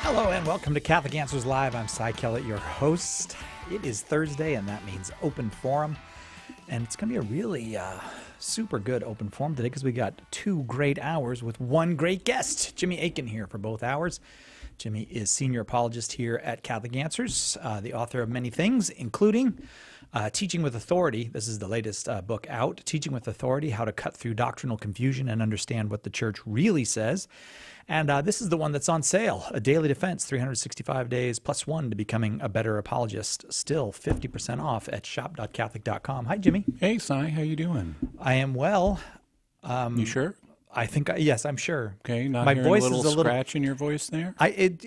Hello and welcome to Catholic Answers Live. I'm Cy Kellett, your host. It is Thursday, and that means open forum. And it's going to be a really super good open forum today because we got 2 great hours with 1 great guest. Jimmy Akin here for both hours. Jimmy is senior apologist here at Catholic Answers, the author of many things, including Teaching with Authority. This is the latest book out, Teaching with Authority, How to Cut Through Doctrinal Confusion and Understand What the Church Really Says. And this is the one that's on sale, A Daily Defense, 365 days plus 1 to becoming a better apologist. Still 50% off at shop.catholic.com. Hi, Jimmy. Hey, Cy, how you doing? I am well. You sure? I think, yes, I'm sure. Okay, not My hearing voice a is little a little scratch in your voice there? It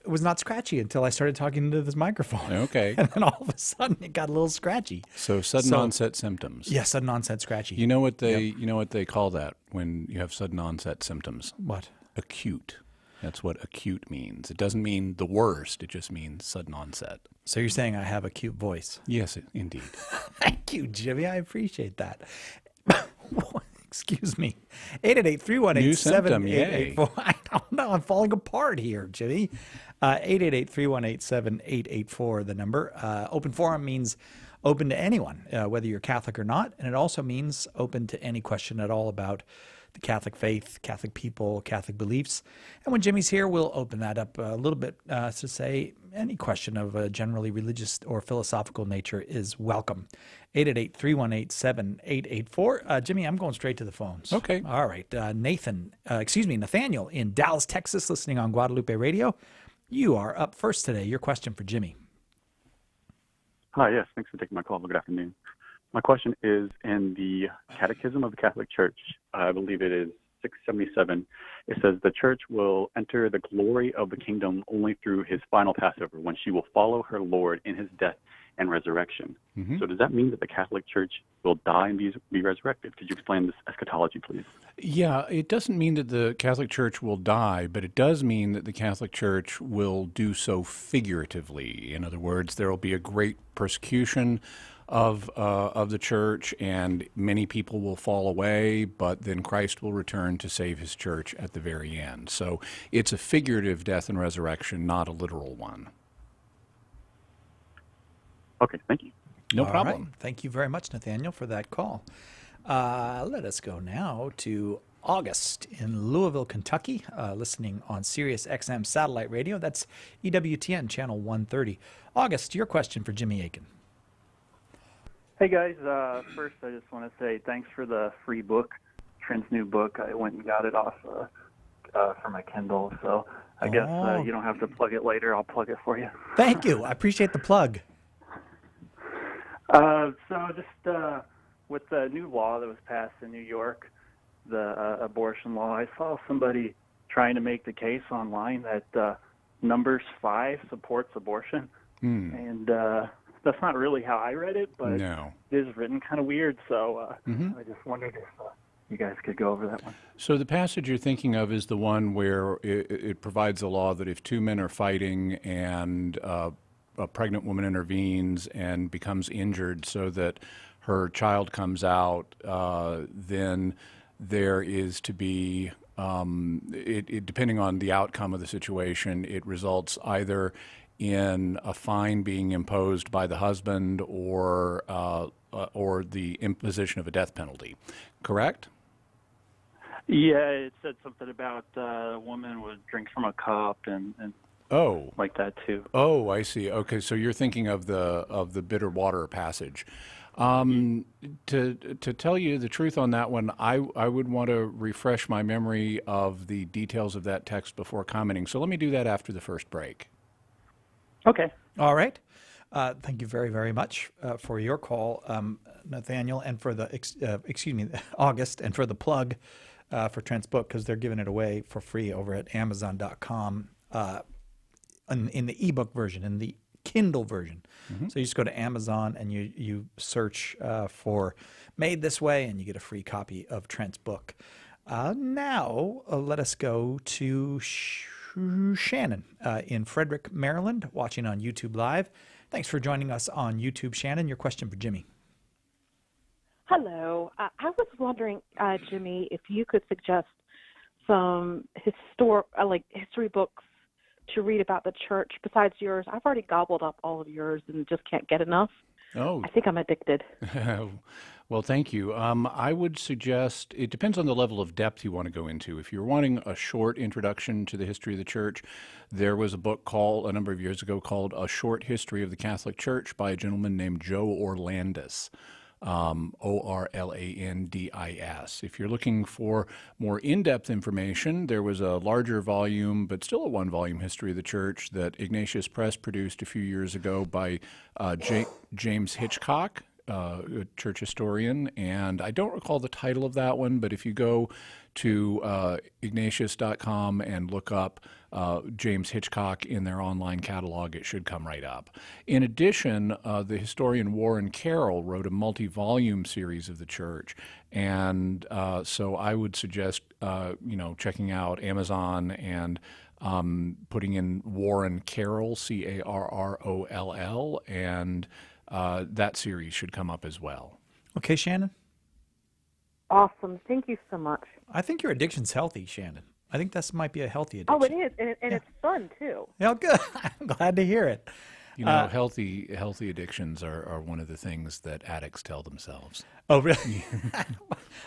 was not scratchy until I started talking into this microphone. Okay. And then all of a sudden it got a little scratchy. So sudden onset symptoms. Yeah, sudden onset scratchy. You know what they call that when you have sudden onset symptoms? What? Acute. That's what acute means. It doesn't mean the worst. It just means sudden onset. So you're saying I have a cute voice? Yes, indeed. Thank you, Jimmy. I appreciate that. Excuse me. 888-318-7884. I don't know. I'm falling apart here, Jimmy. 888-318-7884, the number. Open forum means open to anyone, whether you're Catholic or not. And it also means open to any question at all about the Catholic faith, Catholic people, Catholic beliefs. And when Jimmy's here, we'll open that up a little bit to say any question of a generally religious or philosophical nature is welcome. 888-318-7884. Jimmy, I'm going straight to the phones. Okay. All right. Nathaniel in Dallas, Texas, listening on Guadalupe Radio. You are up first today. Your question for Jimmy. Hi, yes. Thanks for taking my call. Good afternoon. My question is, in the Catechism of the Catholic Church, I believe it is 677, it says the Church will enter the glory of the kingdom only through his final Passover, when she will follow her Lord in his death and resurrection. Mm-hmm. So does that mean that the Catholic Church will die and be resurrected? Could you explain this eschatology, please? Yeah, it doesn't mean that the Catholic Church will die, but it does mean that the Catholic Church will do so figuratively. In other words, there will be a great persecution of the church, and many people will fall away, but then Christ will return to save his church at the very end. So it's a figurative death and resurrection, not a literal one. Okay, thank you. No All problem. right. Thank you very much, Nathaniel, for that call. Let us go now to August in Louisville, Kentucky, listening on Sirius XM satellite radio. That's EWTN channel 130. August, your question for Jimmy Akin. Hey guys, first I just want to say thanks for the free book, Trent's new book. I went and got it off for my Kindle, so I guess you don't have to plug it later. I'll plug it for you. Thank you. I appreciate the plug. So just with the new law that was passed in New York, the abortion law, I saw somebody trying to make the case online that Numbers 5 supports abortion, and that's not really how I read it, but No. it is written kind of weird, so I just wondered if you guys could go over that one. So the passage you're thinking of is the one where it provides a law that if 2 men are fighting and a pregnant woman intervenes and becomes injured so that her child comes out, then there is to be, depending on the outcome of the situation, it results either in a fine being imposed by the husband or the imposition of a death penalty. Correct? Yeah, it said something about a woman would drink from a cup and Oh. like that too. Oh, I see. Okay, so you're thinking of the bitter water passage. To tell you the truth on that one, I would want to refresh my memory of the details of that text before commenting. So let me do that after the first break. Okay. All right. Thank you very, very much for your call, Nathaniel, and for the, August, and for the plug for Trent's book, because they're giving it away for free over at Amazon.com in the ebook version, in the Kindle version. Mm-hmm. So you just go to Amazon and you search for Made This Way, and you get a free copy of Trent's book. Now, let us go to Shannon in Frederick, Maryland, watching on YouTube Live. Thanks for joining us on YouTube, Shannon. Your question for Jimmy. Hello. I was wondering, Jimmy, if you could suggest some history books to read about the church besides yours. I've already gobbled up all of yours and just can't get enough. Oh, I think I'm addicted. well, thank you. I would suggest it depends on the level of depth you want to go into. If you're wanting a short introduction to the history of the church, there was a book called, a number of years ago, called A Short History of the Catholic Church by a gentleman named Joe Orlandis. Orlandis. If you're looking for more in-depth information, there was a larger volume, but still a one-volume history of the church that Ignatius Press produced a few years ago by James Hitchcock, a church historian. And I don't recall the title of that one, but if you go to Ignatius.com and look up James Hitchcock in their online catalog, it should come right up. In addition, the historian Warren Carroll wrote a multi-volume series of the church, and so I would suggest checking out Amazon and putting in Warren Carroll, Carroll, and that series should come up as well. Okay, Shannon? Awesome. Thank you so much. I think your addiction's healthy, Shannon. I think this might be a healthy addiction. Oh, it is, and it's fun, too. Yeah, good. I'm glad to hear it. Healthy addictions are one of the things that addicts tell themselves. Oh, really?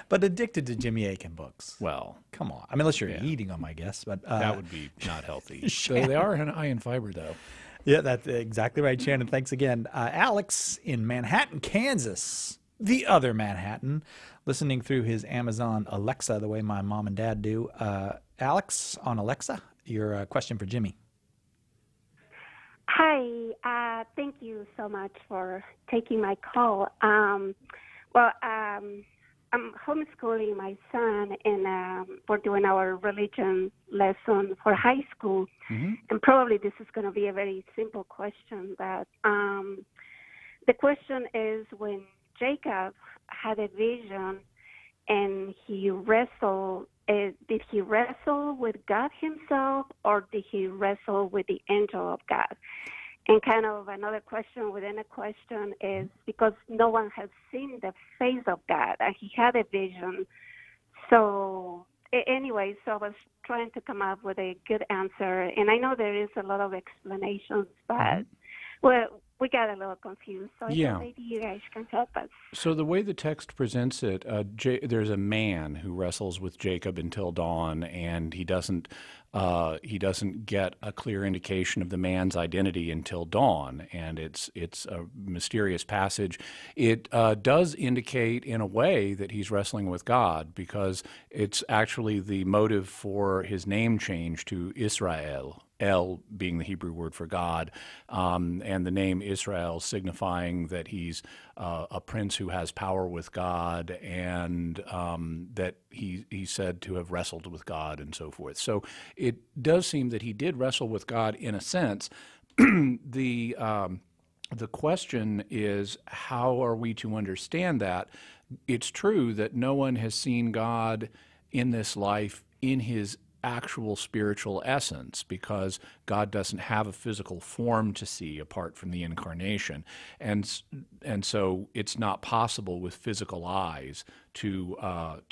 But addicted to Jimmy Akin books. Well, come on. I mean, unless you're eating them, I guess. But that would be not healthy. So they are high in fiber, though. Yeah, that's exactly right, Shannon. Thanks again. Alex in Manhattan, Kansas, the other Manhattan, listening through his Amazon Alexa the way my mom and dad do. Alex on Alexa, your question for Jimmy. Hi, thank you so much for taking my call. I'm homeschooling my son, and we're doing our religion lesson for high school. Mm-hmm. And probably this is going to be a very simple question, but the question is, when Jacob had a vision and he wrestled, did he wrestle with God himself, or did he wrestle with the angel of God? And kind of another question within a question is, because no one has seen the face of God, and he had a vision. So anyway, so I was trying to come up with a good answer. And I know there is a lot of explanations, but, well, we got a little confused, so I thought maybe you guys can help us. So the way the text presents it, there's a man who wrestles with Jacob until dawn, and he doesn't get a clear indication of the man's identity until dawn, and it's a mysterious passage. It does indicate in a way that he's wrestling with God, because it's actually the motive for his name change to Israel. El being the Hebrew word for God, and the name Israel signifying that he's a prince who has power with God, and that he's said to have wrestled with God and so forth. So it does seem that he did wrestle with God in a sense. The question is, how are we to understand that? It's true that no one has seen God in this life in his actual spiritual essence, because God doesn't have a physical form to see apart from the incarnation, and so it's not possible with physical eyes to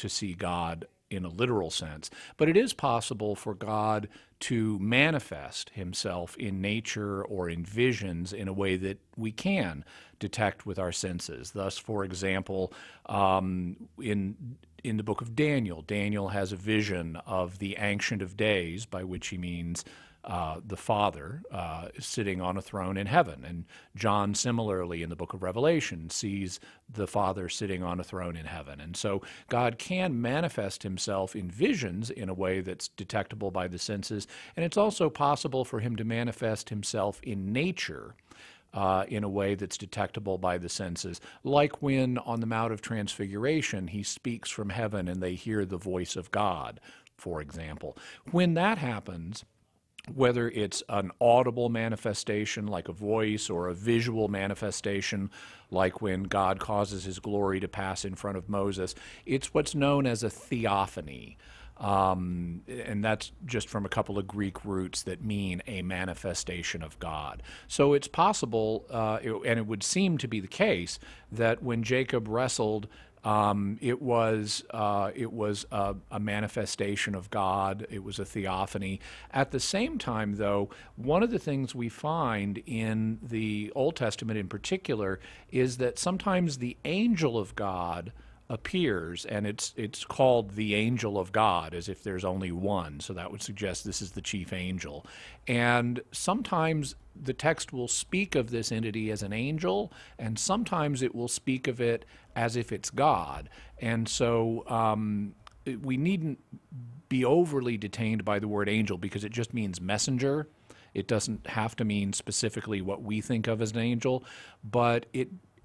see God in a literal sense. But it is possible for God to manifest himself in nature or in visions in a way that we can detect with our senses. Thus, for example, in the book of Daniel, Daniel has a vision of the Ancient of Days, by which he means the Father sitting on a throne in heaven. And John, similarly, in the book of Revelation, sees the Father sitting on a throne in heaven. And so God can manifest himself in visions in a way that's detectable by the senses. And it's also possible for him to manifest himself in nature in a way that's detectable by the senses, like when on the Mount of Transfiguration he speaks from heaven and they hear the voice of God, for example. When that happens, whether it's an audible manifestation like a voice, or a visual manifestation like when God causes his glory to pass in front of Moses, it's what's known as a theophany. And that's just from a couple of Greek roots that mean a manifestation of God. So it's possible, and it would seem to be the case, that when Jacob wrestled It was a manifestation of God. It was a theophany. At the same time, though, one of the things we find in the Old Testament in particular is that sometimes the angel of God appears, and it's called the angel of God, as if there's only one. So that would suggest this is the chief angel. And sometimes the text will speak of this entity as an angel, and sometimes it will speak of it as if it's God. And so we needn't be overly detained by the word angel because it just means messenger. It doesn't have to mean specifically what we think of as an angel, but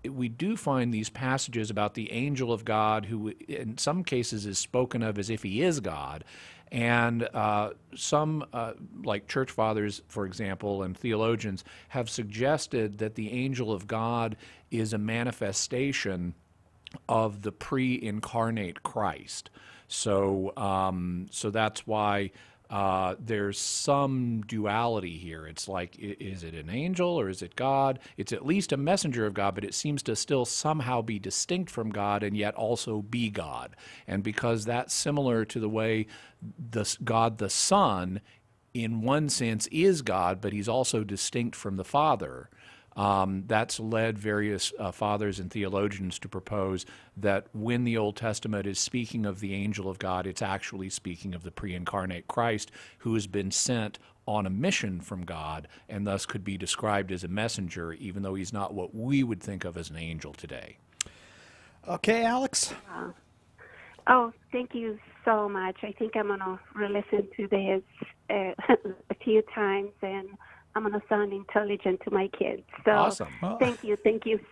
we do find these passages about the angel of God, who in some cases is spoken of as if he is God. And some, like church fathers, for example, and theologians, have suggested that the angel of God is a manifestation of the pre-incarnate Christ. So, so that's why there's some duality here. It's like, is it an angel or is it God? It's at least a messenger of God, but it seems to still somehow be distinct from God and yet also be God. And because that's similar to the way God the Son, in one sense, is God, but he's also distinct from the Father. That's led various fathers and theologians to propose that when the Old Testament is speaking of the angel of God, it's actually speaking of the pre-incarnate Christ, who has been sent on a mission from God and thus could be described as a messenger, even though he's not what we would think of as an angel today. Okay, Alex. Oh, thank you so much. I think I'm going to re-listen to this a few times, and I'm going to sound intelligent to my kids. So awesome. Thank you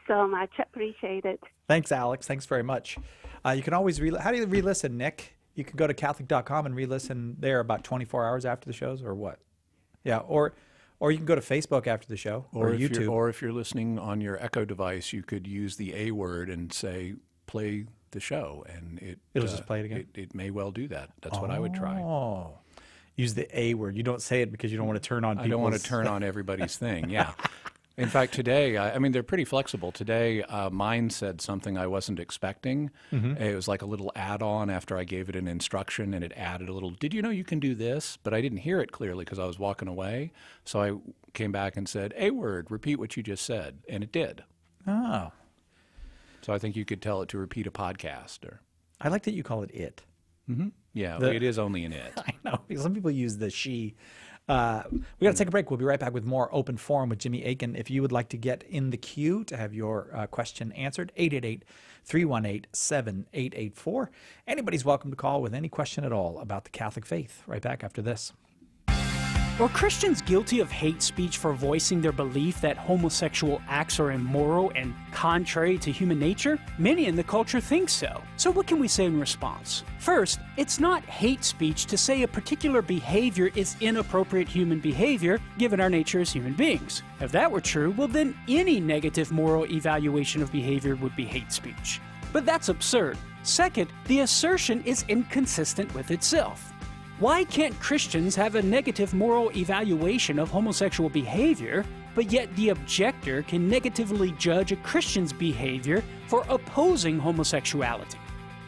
so much. Appreciate it. Thanks, Alex. Thanks very much. You can always how do you re-listen, Nick? You can go to Catholic.com and re-listen there about 24 hours after the shows, or what? Yeah, or you can go to Facebook after the show, or YouTube. Or if you're listening on your Echo device, you could use the A word and say, play the show, and it'll just play it again? It may well do that. That's what I would try. Oh. Use the A word. You don't say it because you don't want to turn on people's... I don't want to turn on everybody's thing, yeah. In fact, today, I mean, they're pretty flexible. Today, mine said something I wasn't expecting. Mm-hmm. It was like a little add-on after I gave it an instruction, and it added a little, did you know you can do this? But I didn't hear it clearly because I was walking away. So I came back and said, A word, repeat what you just said. And it did. Oh. So I think you could tell it to repeat a podcast. I like that you call it it. Mm-hmm. Yeah, it is only an it. I know. Some people use the she. We got to take a break. We'll be right back with more Open Forum with Jimmy Akin. If you would like to get in the queue to have your question answered, 888-318-7884. Anybody's welcome to call with any question at all about the Catholic faith. Right back after this. Are Christians guilty of hate speech for voicing their belief that homosexual acts are immoral and contrary to human nature? Many in the culture think so. So what can we say in response? First, it's not hate speech to say a particular behavior is inappropriate human behavior given our nature as human beings. If that were true, well then any negative moral evaluation of behavior would be hate speech. But that's absurd. Second, the assertion is inconsistent with itself. Why can't Christians have a negative moral evaluation of homosexual behavior, but yet the objector can negatively judge a Christian's behavior for opposing homosexuality?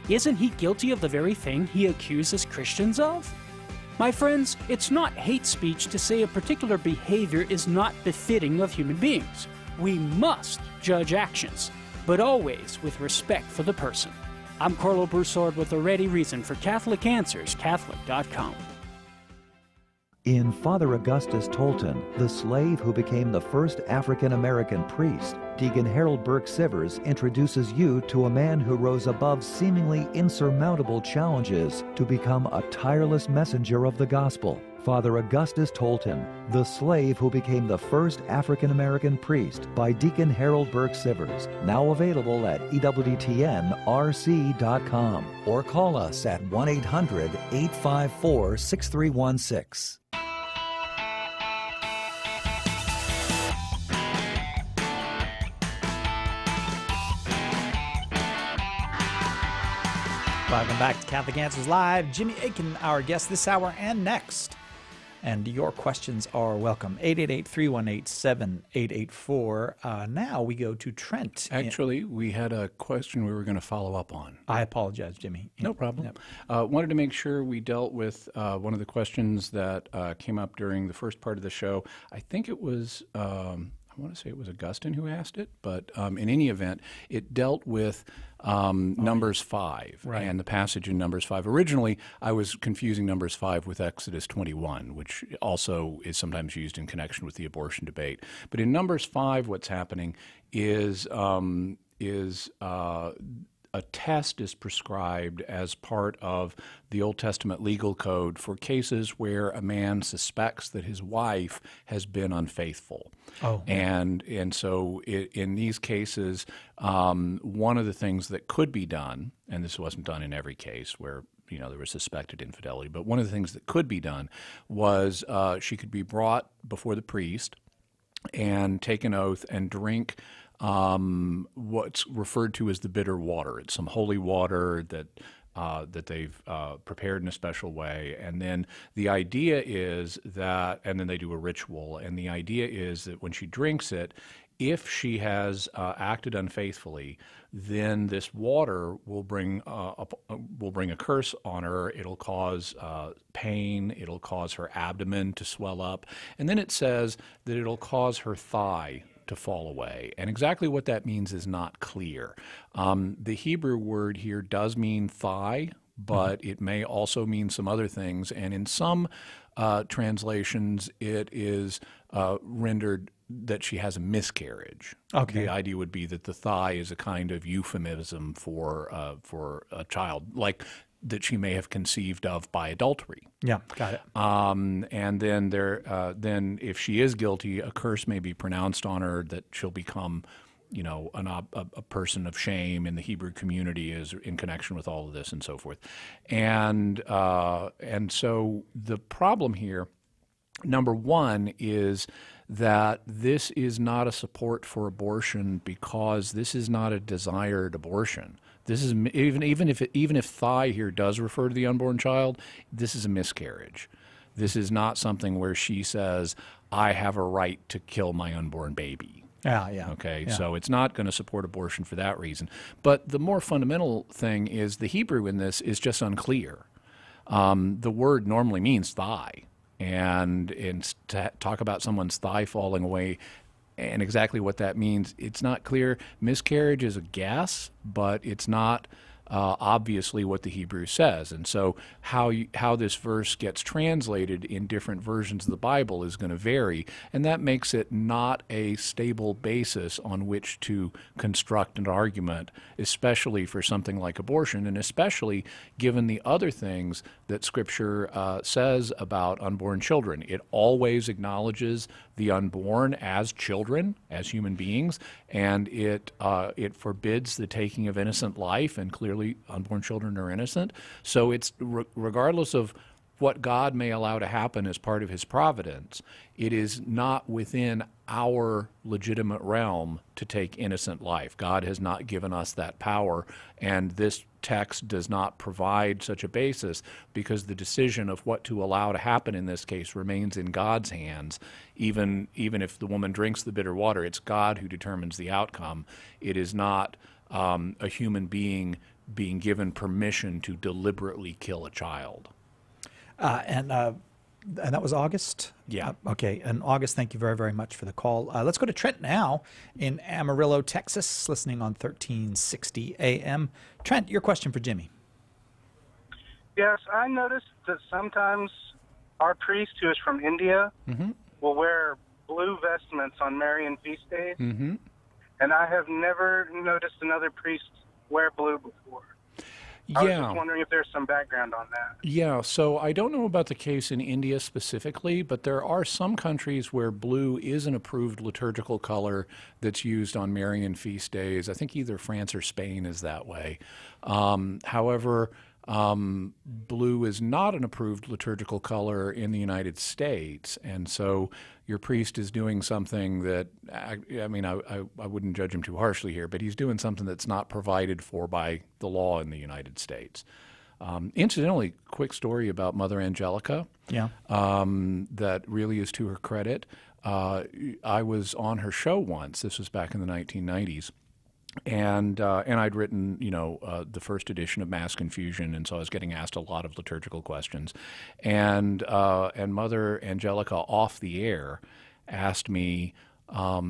Isn't he guilty of the very thing he accuses Christians of? My friends, it's not hate speech to say a particular behavior is not befitting of human beings. We must judge actions, but always with respect for the person. I'm Carlo Broussard with a ready reason for Catholic Answers, Catholic.com. In Father Augustus Tolton, the slave who became the first African-American priest, Deacon Harold Burke Sivers introduces you to a man who rose above seemingly insurmountable challenges to become a tireless messenger of the gospel. Father Augustus Tolton, the slave who became the first African-American priest, by Deacon Harold Burke Sivers, now available at EWTNRC.com, or call us at 1-800-854-6316. Welcome back to Catholic Answers Live. Jimmy Akin, our guest this hour and next. And your questions are welcome. 888-318-7884. Now we go to Trent. Actually, we had a question we were going to follow up on. I apologize, Jimmy. No problem. Yep. Wanted to make sure we dealt with one of the questions that came up during the first part of the show. I think it was, I want to say it was Augustine who asked it, but in any event, it dealt with Numbers 5 and the passage in Numbers 5. Originally, I was confusing Numbers 5 with Exodus 21, which also is sometimes used in connection with the abortion debate. But in Numbers 5, what's happening is a test is prescribed as part of the Old Testament legal code for cases where a man suspects that his wife has been unfaithful. Oh. And so in these cases, one of the things that could be done, and this wasn't done in every case where there was suspected infidelity, but one of the things that could be done was she could be brought before the priest and take an oath and drink what's referred to as the bitter water. It's some holy water that they've prepared in a special way. And then the idea is that, and then they do a ritual, and the idea is that when she drinks it, if she has acted unfaithfully, then this water will bring a curse on her. It'll cause pain. It'll cause her abdomen to swell up. And then it says that it'll cause her thigh to fall away. And exactly what that means is not clear. The Hebrew word here does mean thigh, but it may also mean some other things. And in some translations, it is rendered that she has a miscarriage. Okay. The idea would be that the thigh is a kind of euphemism for a child, like that she may have conceived of by adultery. Yeah, got it. And then then if she is guilty, a curse may be pronounced on her that she'll become, a person of shame in the Hebrew community is in connection with all of this and so forth. And so the problem here, number one, is that this is not a support for abortion because this is not a desired abortion. This is even if thigh here does refer to the unborn child, this is a miscarriage. This is not something where she says, I have a right to kill my unborn baby. Yeah. Okay, yeah. So it's not going to support abortion for that reason. But the more fundamental thing is the Hebrew in this is just unclear. The word normally means thigh. And to talk about someone's thigh falling away and exactly what that means, it's not clear. Miscarriage is a guess, but it's not obviously what the Hebrew says. And so how this verse gets translated in different versions of the Bible is going to vary, and that makes it not a stable basis on which to construct an argument, especially for something like abortion, and especially given the other things that Scripture says about unborn children. It always acknowledges the unborn as children, as human beings, and it forbids the taking of innocent life, and clearly unborn children are innocent. So it's regardless of what God may allow to happen as part of his providence, it is not within our legitimate realm to take innocent life. God has not given us that power, and this text does not provide such a basis because the decision of what to allow to happen in this case remains in God's hands. Even if the woman drinks the bitter water, it's God who determines the outcome. It is not a human being given permission to deliberately kill a child. And that was August? Yeah. Okay. And August, thank you very, very much for the call. Let's go to Trent now in Amarillo, Texas, listening on 1360 AM. Trent, your question for Jimmy. Yes, I noticed that sometimes our priest, who is from India, will wear blue vestments on Marian feast days. Mm-hmm. And I have never noticed another priest wear blue before. I was just wondering if there's some background on that. Yeah, so I don't know about the case in India specifically, but there are some countries where blue is an approved liturgical color that's used on Marian feast days. I think either France or Spain is that way. However, blue is not an approved liturgical color in the United States, and so your priest is doing something that, I wouldn't judge him too harshly here, but he's doing something that's not provided for by the law in the United States. Incidentally, quick story about Mother Angelica. Yeah. That really is to her credit. I was on her show once. This was back in the 1990s. And I'd written, the first edition of Mass Confusion, and so I was getting asked a lot of liturgical questions. And Mother Angelica, off the air, asked me, are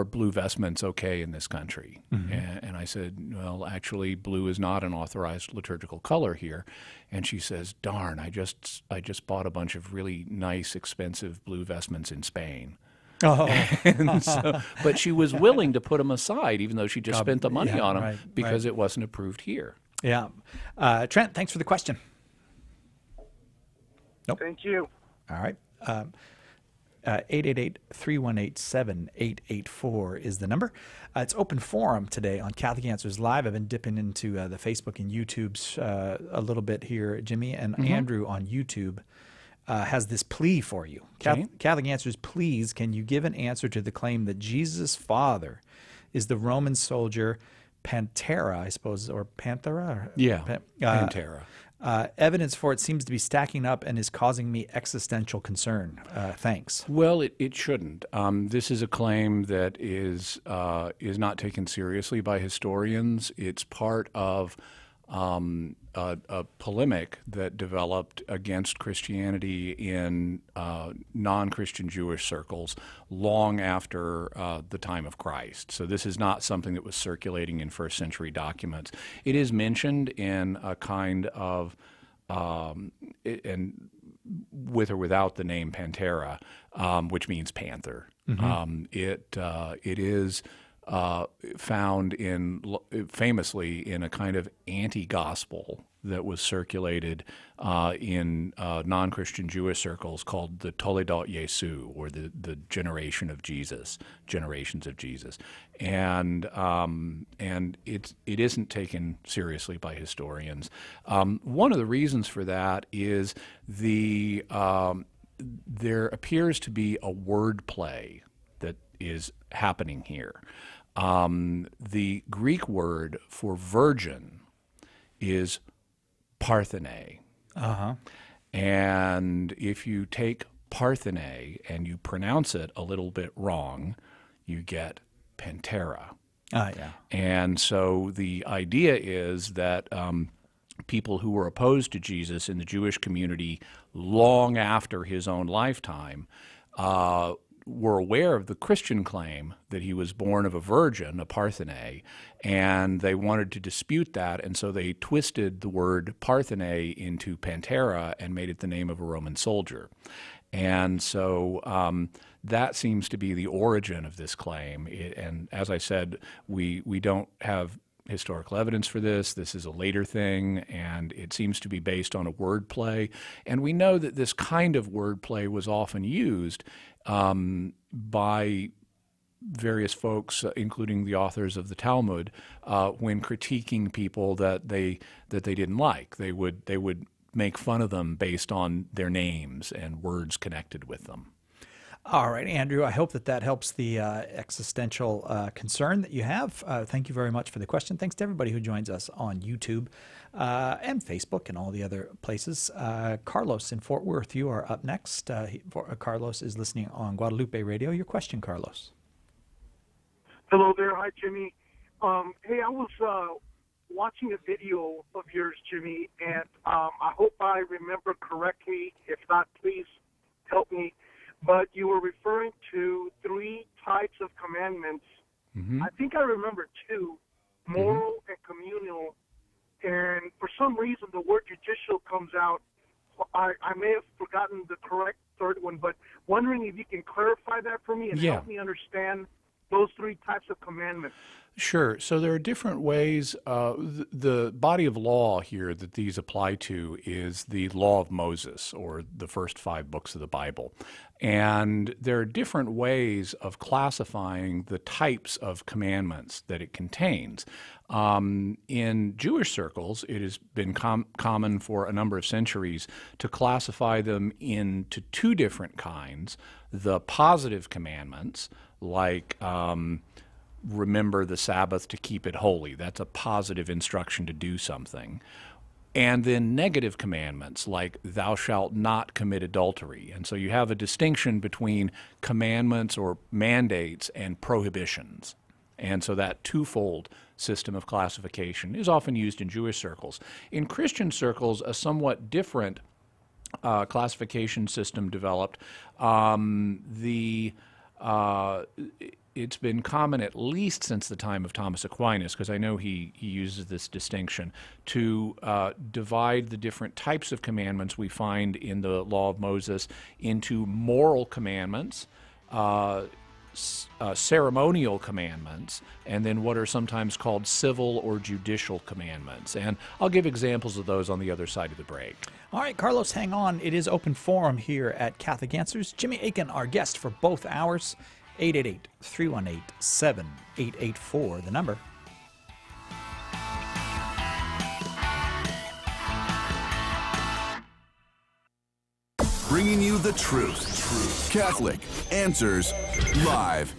blue vestments okay in this country? Mm-hmm. And I said, well, actually, blue is not an authorized liturgical color here. And she says, darn, I just bought a bunch of really nice, expensive blue vestments in Spain. Oh. And so, but she was willing to put them aside, even though she just spent the money on them, right, because it wasn't approved here. Yeah. Trent, thanks for the question. Nope. Thank you. All right. 888-318-7884 is the number. It's open forum today on Catholic Answers Live. I've been dipping into the Facebook and YouTube's a little bit here, Jimmy, and Andrew on YouTube has this plea for you. Okay. Catholic Answers, please, can you give an answer to the claim that Jesus' father is the Roman soldier Pantera, I suppose, or Panthera? Pantera. Evidence for it seems to be stacking up and is causing me existential concern. Thanks. Well, it shouldn't. This is a claim that is not taken seriously by historians. It's part of a polemic that developed against Christianity in non-Christian Jewish circles long after the time of Christ. So this is not something that was circulating in first century documents. It is mentioned in a kind of, and with or without the name Pantera, which means panther. Mm-hmm. It is found famously in a kind of anti-gospel that was circulated in non-Christian Jewish circles called the Toledot Jesu, or the generation of Jesus, generations of Jesus, and it isn't taken seriously by historians. One of the reasons for that is there appears to be a wordplay that is happening here. The Greek word for virgin is parthene. Uh-huh. And if you take parthene and you pronounce it a little bit wrong, you get Pantera. Yeah. And so the idea is that people who were opposed to Jesus in the Jewish community long after his own lifetime were aware of the Christian claim that he was born of a virgin, a parthene, and they wanted to dispute that, and so they twisted the word parthene into Pantera and made it the name of a Roman soldier. And so that seems to be the origin of this claim. And as I said, we don't have historical evidence for this. This is a later thing, and it seems to be based on a wordplay. And we know that this kind of wordplay was often used by various folks, including the authors of the Talmud, when critiquing people that they didn't like. They would make fun of them based on their names and words connected with them. All right, Andrew, I hope that helps the existential concern that you have. Thank you very much for the question. Thanks to everybody who joins us on YouTube and Facebook and all the other places. Carlos in Fort Worth, you are up next. Carlos is listening on Guadalupe Radio. Your question, Carlos. Hello there. Hi, Jimmy. Hey, I was watching a video of yours, Jimmy, and I hope I remember correctly. If not, please help me. But you were referring to 3 types of commandments. Mm-hmm. I think I remember 2, moral and communal. And for some reason, the word judicial comes out. I may have forgotten the correct third one, but wondering if you can clarify that for me and help me understand those 3 types of commandments. Sure. So there are different ways. The body of law here that these apply to is the Law of Moses, or the first 5 books of the Bible. And there are different ways of classifying the types of commandments that it contains. In Jewish circles, it has been common for a number of centuries to classify them into 2 different kinds: the positive commandments, like remember the Sabbath to keep it holy. That's a positive instruction to do something. And then negative commandments like thou shalt not commit adultery. And so you have a distinction between commandments or mandates and prohibitions. And so that twofold system of classification is often used in Jewish circles. In Christian circles, a somewhat different classification system developed. It's been common, at least since the time of Thomas Aquinas, because I know he uses this distinction, to divide the different types of commandments we find in the Law of Moses into moral commandments, ceremonial commandments, and then what are sometimes called civil or judicial commandments. And I'll give examples of those on the other side of the break. All right, Carlos, hang on. It is open forum here at Catholic Answers. Jimmy Akin, our guest for both hours. 888-318-7884, the number. Bringing you the truth. Catholic Answers Live.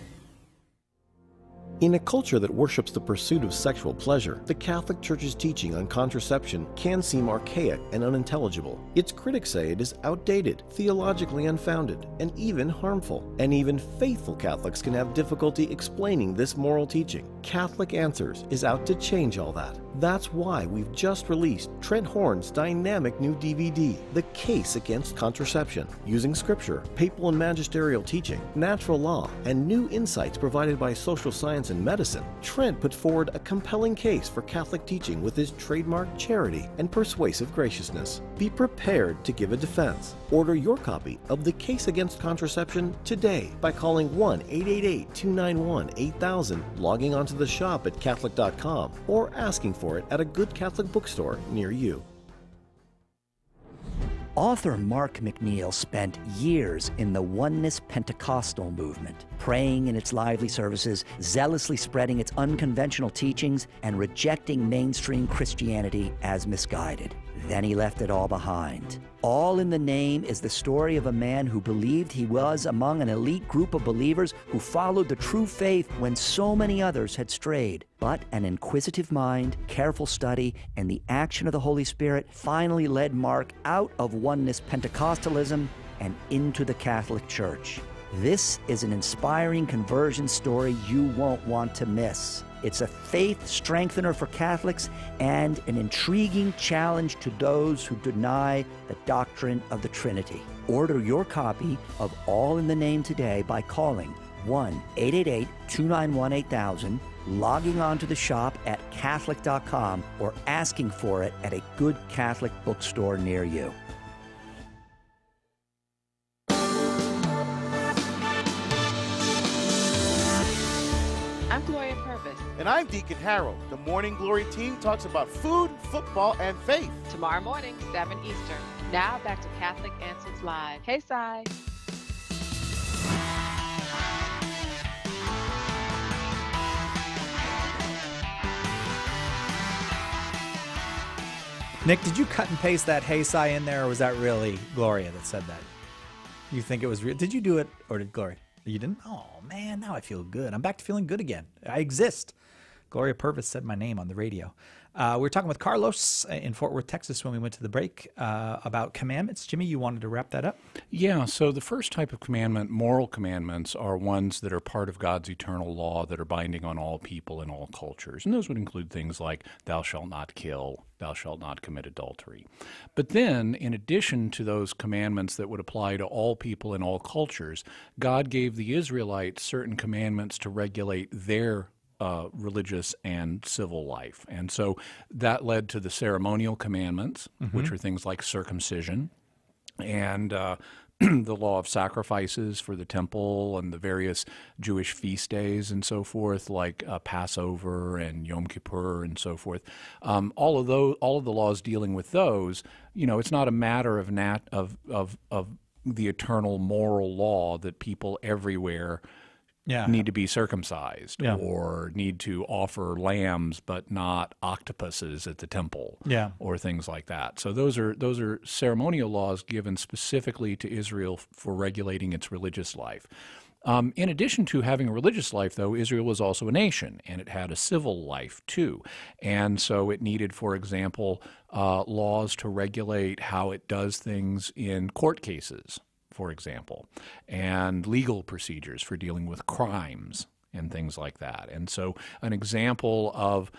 In a culture that worships the pursuit of sexual pleasure, the Catholic Church's teaching on contraception can seem archaic and unintelligible. Its critics say it is outdated, theologically unfounded, and even harmful. And even faithful Catholics can have difficulty explaining this moral teaching. Catholic Answers is out to change all that. That's why we've just released Trent Horn's dynamic new DVD, The Case Against Contraception, using scripture, papal and magisterial teaching, natural law, and new insights provided by social science and medicine. Trent put forward a compelling case for Catholic teaching with his trademark charity and persuasive graciousness. Be prepared to give a defense. Order your copy of The Case Against Contraception today by calling 1-888-291-8000, logging onto the shop at Catholic.com, or asking for it at a good Catholic bookstore near you. Author Mark McNeil spent years in the Oneness Pentecostal movement, praying in its lively services, zealously spreading its unconventional teachings, and rejecting mainstream Christianity as misguided. Then he left it all behind. All in the Name is the story of a man who believed he was among an elite group of believers who followed the true faith when so many others had strayed. But an inquisitive mind, careful study, and the action of the Holy Spirit finally led Mark out of Oneness Pentecostalism and into the Catholic Church. This is an inspiring conversion story you won't want to miss. It's a faith strengthener for Catholics and an intriguing challenge to those who deny the doctrine of the Trinity. Order your copy of All in the Name today by calling 1-888-291-8000, logging on to the shop at Catholic.com, or asking for it at a good Catholic bookstore near you. I'm Gloria Purvis. And I'm Deacon Harold. The Morning Glory team talks about food, football, and faith. Tomorrow morning, 7 Eastern. Now back to Catholic Answers Live. Hey, Cy. Nick, did you cut and paste that "Hey, Cy" in there, or was that really Gloria that said that? You think it was real? Did you do it, or did Gloria? You didn't? Oh, man, now I feel good. I'm back to feeling good again. I exist. Gloria Purvis said my name on the radio. We were talking with Carlos in Fort Worth, Texas, when we went to the break about commandments. Jimmy, you wanted to wrap that up? Yeah, so the first type of commandment, moral commandments, are ones that are part of God's eternal law that are binding on all people in all cultures. And those would include things like thou shalt not kill, thou shalt not commit adultery. But then, in addition to those commandments that would apply to all people in all cultures, God gave the Israelites certain commandments to regulate their religious and civil life. And so that led to the ceremonial commandments, which are things like circumcision and the law of sacrifices for the temple and the various Jewish feast days and so forth, like Passover and Yom Kippur and so forth. All of the laws dealing with those, it's not a matter of the eternal moral law that people everywhere need to be circumcised or need to offer lambs but not octopuses at the temple or things like that. So those are ceremonial laws given specifically to Israel for regulating its religious life. In addition to having a religious life, though, Israel was also a nation, and it had a civil life, too. And so it needed, for example, laws to regulate how it does things in court cases, for example, and legal procedures for dealing with crimes and things like that. And so an example of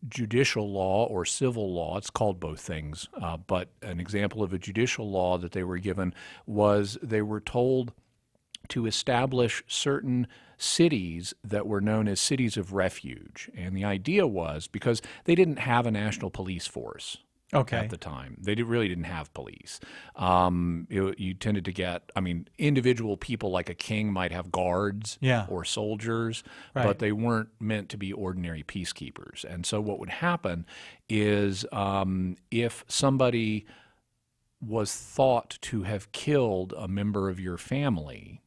judicial law or civil law, it's called both things, but an example of a judicial law that they were given was they were told to establish certain cities that were known as cities of refuge. And the idea was because they didn't have a national police force at the time. They really didn't have police. You tended to get, individual people like a king might have guards or soldiers, but they weren't meant to be ordinary peacekeepers. And so what would happen is if somebody was thought to have killed a member of your family,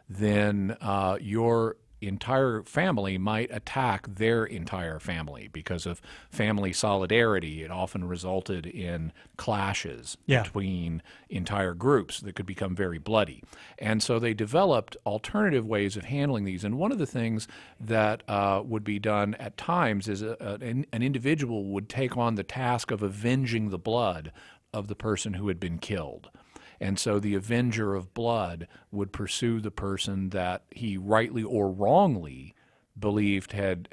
then your entire family might attack their entire family because of family solidarity. It often resulted in clashes between entire groups that could become very bloody. And so they developed alternative ways of handling these. And one of the things that would be done at times is an individual would take on the task of avenging the blood of the person who had been killed. And so the avenger of blood would pursue the person that he rightly or wrongly believed had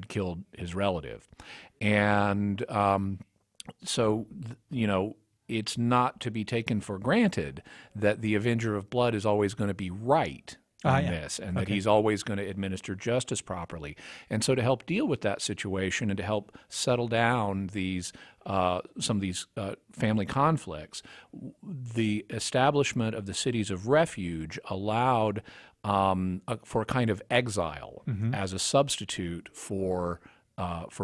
killed his relative. And it's not to be taken for granted that the avenger of blood is always going to be right in this, and that he's always going to administer justice properly. And so to help deal with that situation and to help settle down these some of these family conflicts, the establishment of the cities of refuge allowed for a kind of exile as a substitute for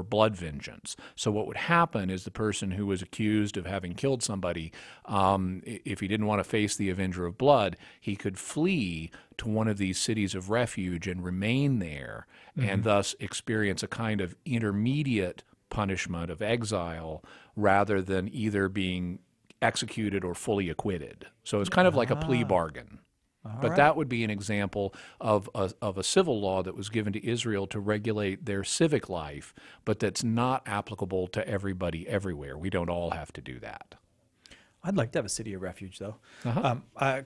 blood vengeance. So what would happen is the person who was accused of having killed somebody, if he didn't want to face the avenger of blood, he could flee to one of these cities of refuge and remain there, and thus experience a kind of intermediate punishment of exile rather than either being executed or fully acquitted. So it's kind of like a plea bargain. But that would be an example of a civil law that was given to Israel to regulate their civic life, but that's not applicable to everybody everywhere. We don't all have to do that. I'd like to have a city of refuge, though.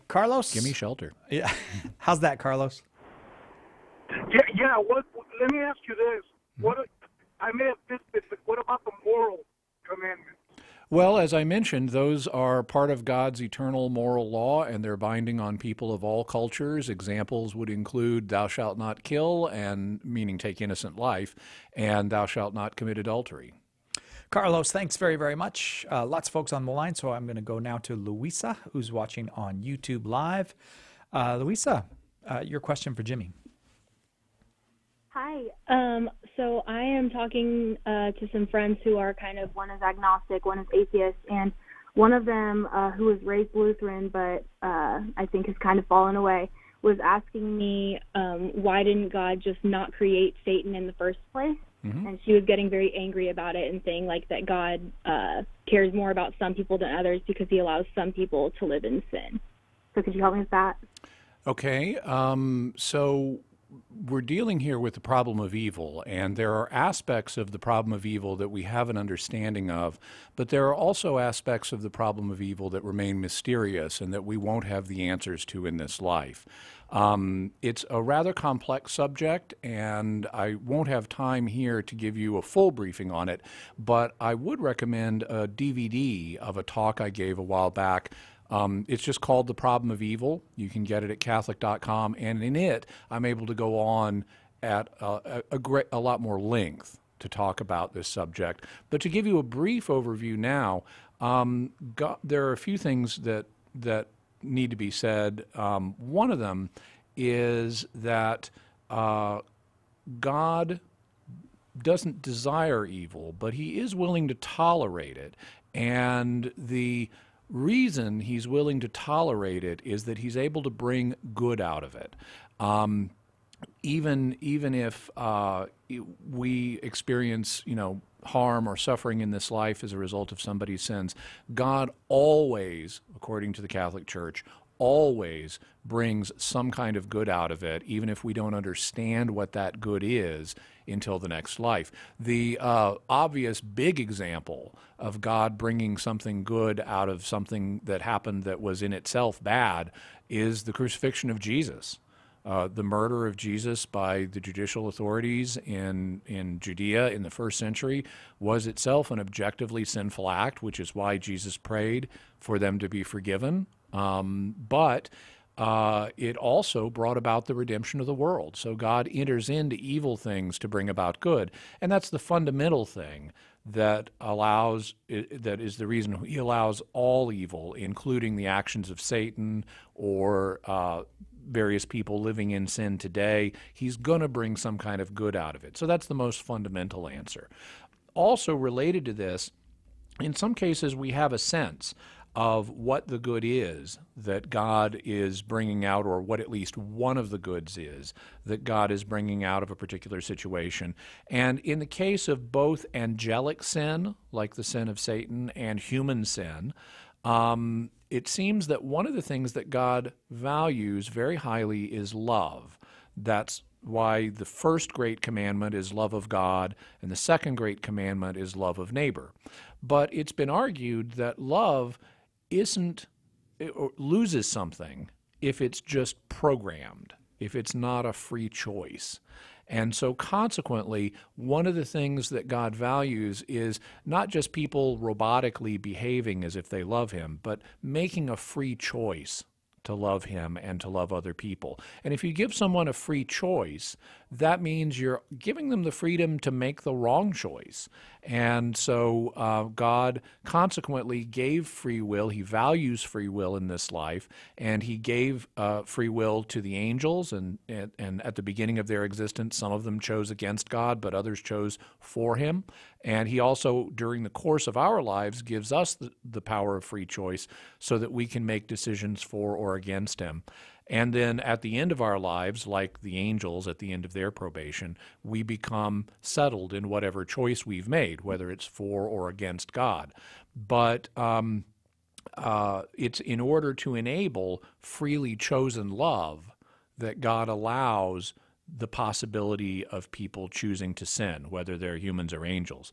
Carlos? Give me shelter. Yeah. How's that, Carlos? Yeah. Let me ask you this. I may have missed it, but what about the moral commandments? Well, as I mentioned, those are part of God's eternal moral law, and they're binding on people of all cultures. Examples would include thou shalt not kill, and meaning take innocent life, and thou shalt not commit adultery. Carlos, thanks very, very much. Lots of folks on the line, so I'm going to go now to Luisa, who's watching on YouTube Live. Luisa, your question for Jimmy. Hi. So I am talking to some friends who are kind of, one is agnostic, one is atheist, and one of them who was raised Lutheran but I think has kind of fallen away was asking me why didn't God just not create Satan in the first place? And she was getting very angry about it and saying like that God cares more about some people than others because he allows some people to live in sin. So could you help me with that? Okay. So we're dealing here with the problem of evil, and there are aspects of the problem of evil that we have an understanding of, but there are also aspects of the problem of evil that remain mysterious and that we won't have the answers to in this life. It's a rather complex subject, and I won't have time here to give you a full briefing on it, but I would recommend a DVD of a talk I gave a while back. It's just called The Problem of Evil. You can get it at Catholic.com, and in it, I'm able to go on at a lot more length to talk about this subject. But to give you a brief overview now, there are a few things that need to be said. One of them is that God doesn't desire evil, but he is willing to tolerate it. And the reason he's willing to tolerate it is that he's able to bring good out of it. Even if we experience, harm or suffering in this life as a result of somebody's sins, God always, according to the Catholic Church, always brings some kind of good out of it, even if we don't understand what that good is until the next life. The obvious big example of God bringing something good out of something that happened that was in itself bad is the crucifixion of Jesus. The murder of Jesus by the judicial authorities in Judea in the first century was itself an objectively sinful act, which is why Jesus prayed for them to be forgiven. But it also brought about the redemption of the world. So God enters into evil things to bring about good. And that's the fundamental thing that that is the reason he allows all evil, including the actions of Satan or various people living in sin today. He's going to bring some kind of good out of it. So that's the most fundamental answer. Also related to this, in some cases we have a sense of what the good is that God is bringing out, or what at least one of the goods is that God is bringing out of a particular situation. And in the case of both angelic sin, like the sin of Satan, and human sin, it seems that one of the things that God values very highly is love. That's why the first great commandment is love of God, and the second great commandment is love of neighbor. But it's been argued that love loses something if it's just programmed, if it's not a free choice. And so consequently, one of the things that God values is not just people robotically behaving as if they love him, but making a free choice to love him and to love other people. And if you give someone a free choice, that means you're giving them the freedom to make the wrong choice. And so God consequently gave free will. He values free will in this life, and he gave free will to the angels, and at the beginning of their existence, some of them chose against God, but others chose for him. And he also, during the course of our lives, gives us the power of free choice so that we can make decisions for or against him. And then at the end of our lives, like the angels at the end of their probation, we become settled in whatever choice we've made, whether it's for or against God. But it's in order to enable freely chosen love that God allows the possibility of people choosing to sin, whether they're humans or angels.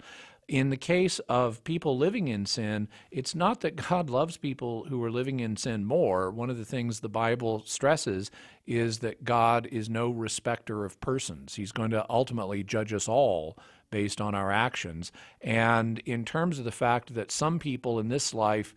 In the case of people living in sin, it's not that God loves people who are living in sin more. One of the things the Bible stresses is that God is no respecter of persons. He's going to ultimately judge us all based on our actions. And in terms of the fact that some people in this life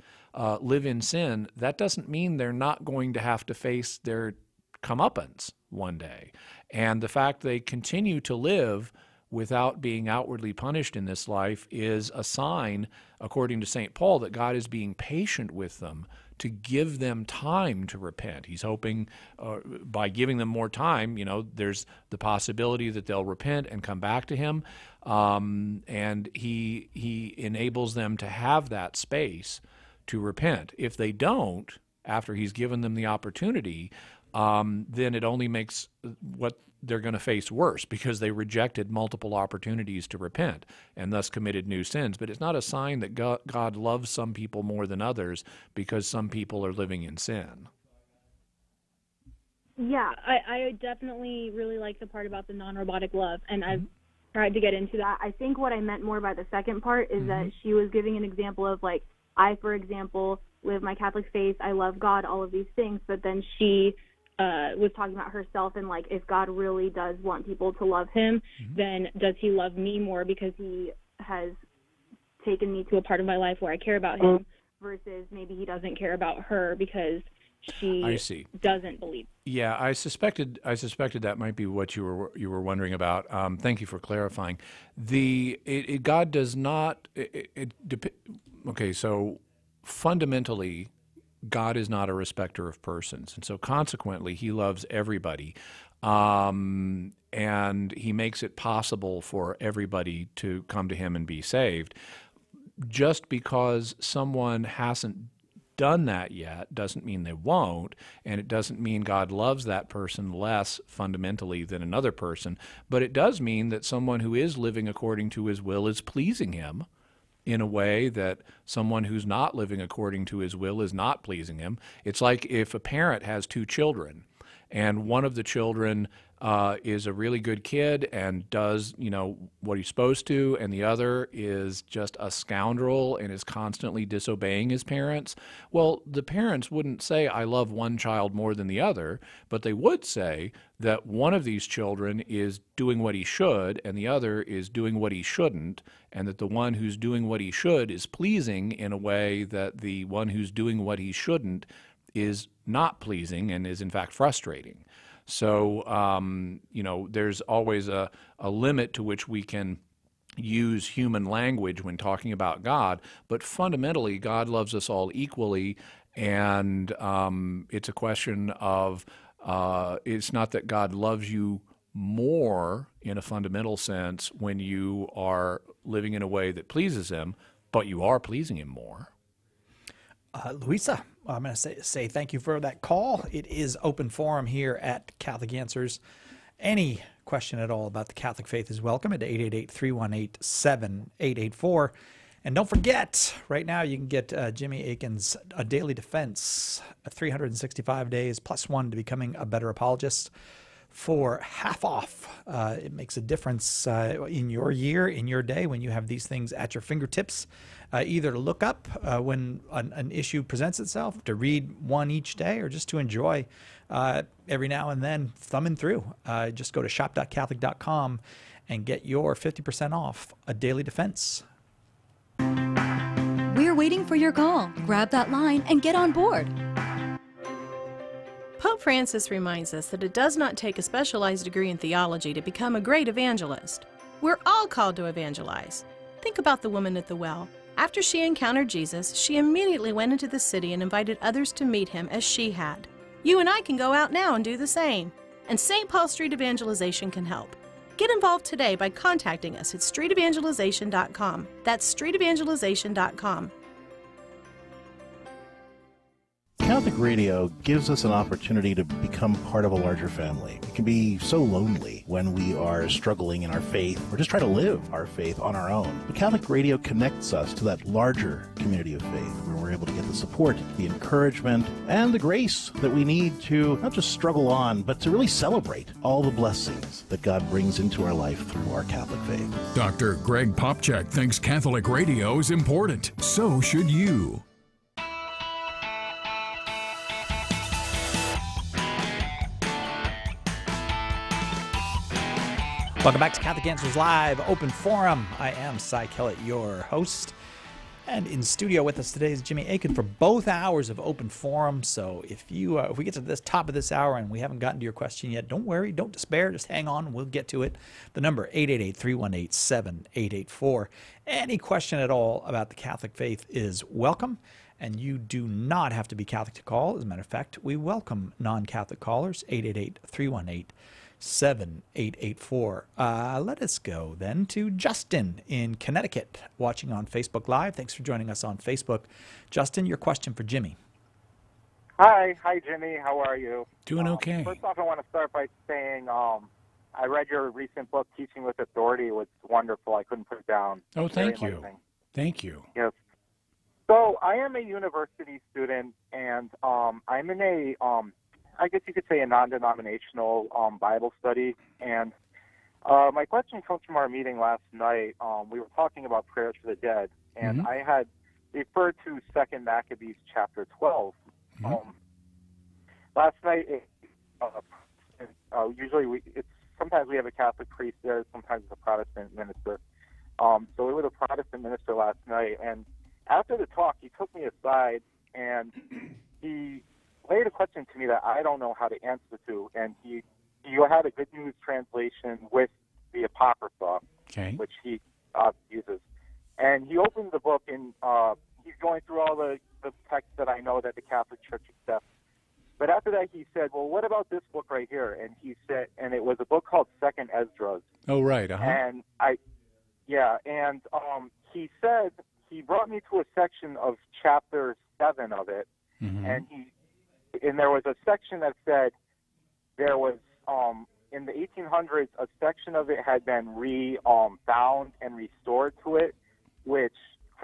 live in sin, that doesn't mean they're not going to have to face their comeuppance one day. And the fact they continue to live without being outwardly punished in this life is a sign, according to St. Paul, that God is being patient with them to give them time to repent. He's hoping by giving them more time, there's the possibility that they'll repent and come back to him, and he enables them to have that space to repent. If they don't, after he's given them the opportunity, then it only makes what they're going to face worse, because they rejected multiple opportunities to repent and thus committed new sins. But it's not a sign that God loves some people more than others because some people are living in sin. Yeah, I definitely really like the part about the non-robotic love, and I've tried to get into that. I think what I meant more by the second part is that she was giving an example of, like, I, for example, live my Catholic faith, I love God, all of these things, but then she was talking about herself and, like, if God really does want people to love him, then does he love me more because he has taken me to a part of my life where I care about him, versus maybe he doesn't care about her because she doesn't believe. Yeah, I suspected that might be what you were wondering about. Thank you for clarifying. God does not. Okay, so fundamentally, God is not a respecter of persons, and so consequently, he loves everybody, and he makes it possible for everybody to come to him and be saved. Just because someone hasn't done that yet doesn't mean they won't, and it doesn't mean God loves that person less fundamentally than another person, but it does mean that someone who is living according to his will is pleasing him, in a way that someone who's not living according to his will is not pleasing him. It's like if a parent has two children and one of the children is a really good kid and does, what he's supposed to, and the other is just a scoundrel and is constantly disobeying his parents. Well, the parents wouldn't say, I love one child more than the other, but they would say that one of these children is doing what he should and the other is doing what he shouldn't, and that the one who's doing what he should is pleasing in a way that the one who's doing what he shouldn't is not pleasing and is in fact frustrating. So, there's always a limit to which we can use human language when talking about God, but fundamentally, God loves us all equally, and it's a question of, it's not that God loves you more in a fundamental sense when you are living in a way that pleases Him, but you are pleasing Him more. Louisa, I'm going to say thank you for that call. It is open forum here at Catholic Answers. Any question at all about the Catholic faith is welcome at 888-318-7884. And don't forget, right now you can get Jimmy Akin's A Daily Defense, 365 days plus one to becoming a better apologist for half off. It makes a difference in your year, in your day, when you have these things at your fingertips, either to look up when an issue presents itself, to read one each day, or just to enjoy every now and then thumbing through. Just go to shop.catholic.com and get your 50% off A Daily Defense. We're waiting for your call. Grab that line and get on board. Pope Francis reminds us that it does not take a specialized degree in theology to become a great evangelist. We're all called to evangelize. Think about the woman at the well. After she encountered Jesus, she immediately went into the city and invited others to meet him as she had. You and I can go out now and do the same. And St. Paul Street Evangelization can help. Get involved today by contacting us at streetevangelization.com. That's streetevangelization.com. Catholic Radio gives us an opportunity to become part of a larger family. It can be so lonely when we are struggling in our faith or just try to live our faith on our own. But Catholic Radio connects us to that larger community of faith where we're able to get the support, the encouragement, and the grace that we need to not just struggle on, but to really celebrate all the blessings that God brings into our life through our Catholic faith. Dr. Greg Popchak thinks Catholic radio is important. So should you. Welcome back to Catholic Answers Live, Open Forum. I am Cy Kellett, your host. And in studio with us today is Jimmy Akin for both hours of Open Forum. So if we get to this top of this hour and we haven't gotten to your question yet, don't worry, don't despair, just hang on, we'll get to it. The number 888-318-7884. Any question at all about the Catholic faith is welcome, and you do not have to be Catholic to call. As a matter of fact, we welcome non-Catholic callers, 888-318-7884. 7884. Let us go then to Justin in Connecticut, watching on Facebook Live. Thanks for joining us on Facebook. Justin, your question for Jimmy. Hi, Jimmy. How are you? Doing okay. First off, I want to start by saying I read your recent book, Teaching with Authority. It was wonderful. I couldn't put it down. Oh, thank you. Thank you. Yes. So I am a university student, and I'm in a I guess you could say a non-denominational Bible study. And my question comes from our meeting last night. We were talking about prayers for the dead, and I had referred to 2 Maccabees chapter 12. Last night, sometimes we have a Catholic priest there, sometimes it's a Protestant minister. So it was a Protestant minister last night, and after the talk, he took me aside, and he laid a question to me that I don't know how to answer to, and he had a Good News translation with the Apocrypha, which he uses. And he opened the book, and he's going through all the texts that I know that the Catholic Church accepts. But after that, he said, well, what about this book right here? And he said, and it was a book called Second Esdras. Oh, right. And he said, he brought me to a section of chapter 7 of it, and there was a section that said there was, in the 1800s, a section of it had been found and restored to it, which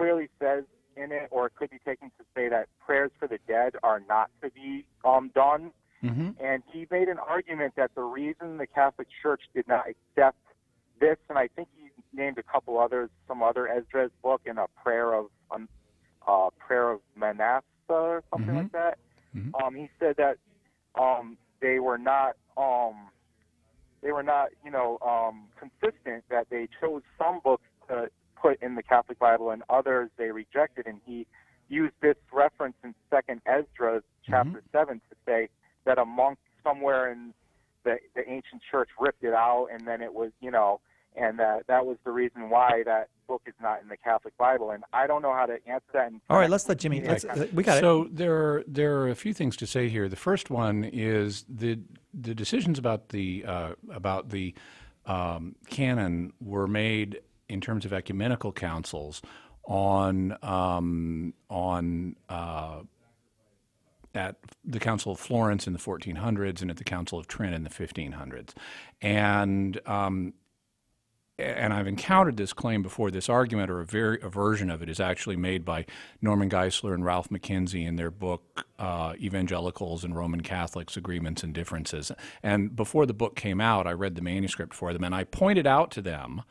clearly says in it, or it could be taken to say that prayers for the dead are not to be done. Mm-hmm. And he made an argument that the reason the Catholic Church did not accept this, and I think he named a couple others, some other Esdras book, and a prayer of Manasseh or something like that. Mm-hmm. He said that they were not consistent, that they chose some books to put in the Catholic Bible and others they rejected, and he used this reference in 2nd Esdras chapter 7 to say that a monk somewhere in the ancient church ripped it out, and then it was, and that was the reason why that book is not in the Catholic Bible. And I don't know how to answer that. All right, let's let Jimmy. We got it. So there are a few things to say here. The first one is the decisions about the canon were made in terms of ecumenical councils at the Council of Florence in the 1400s and at the Council of Trent in the 1500s. And I've encountered this claim before. This argument, or a version of it, is actually made by Norman Geisler and Ralph McKenzie in their book, Evangelicals and Roman Catholics, Agreements and Differences. And before the book came out, I read the manuscript for them, and I pointed out to them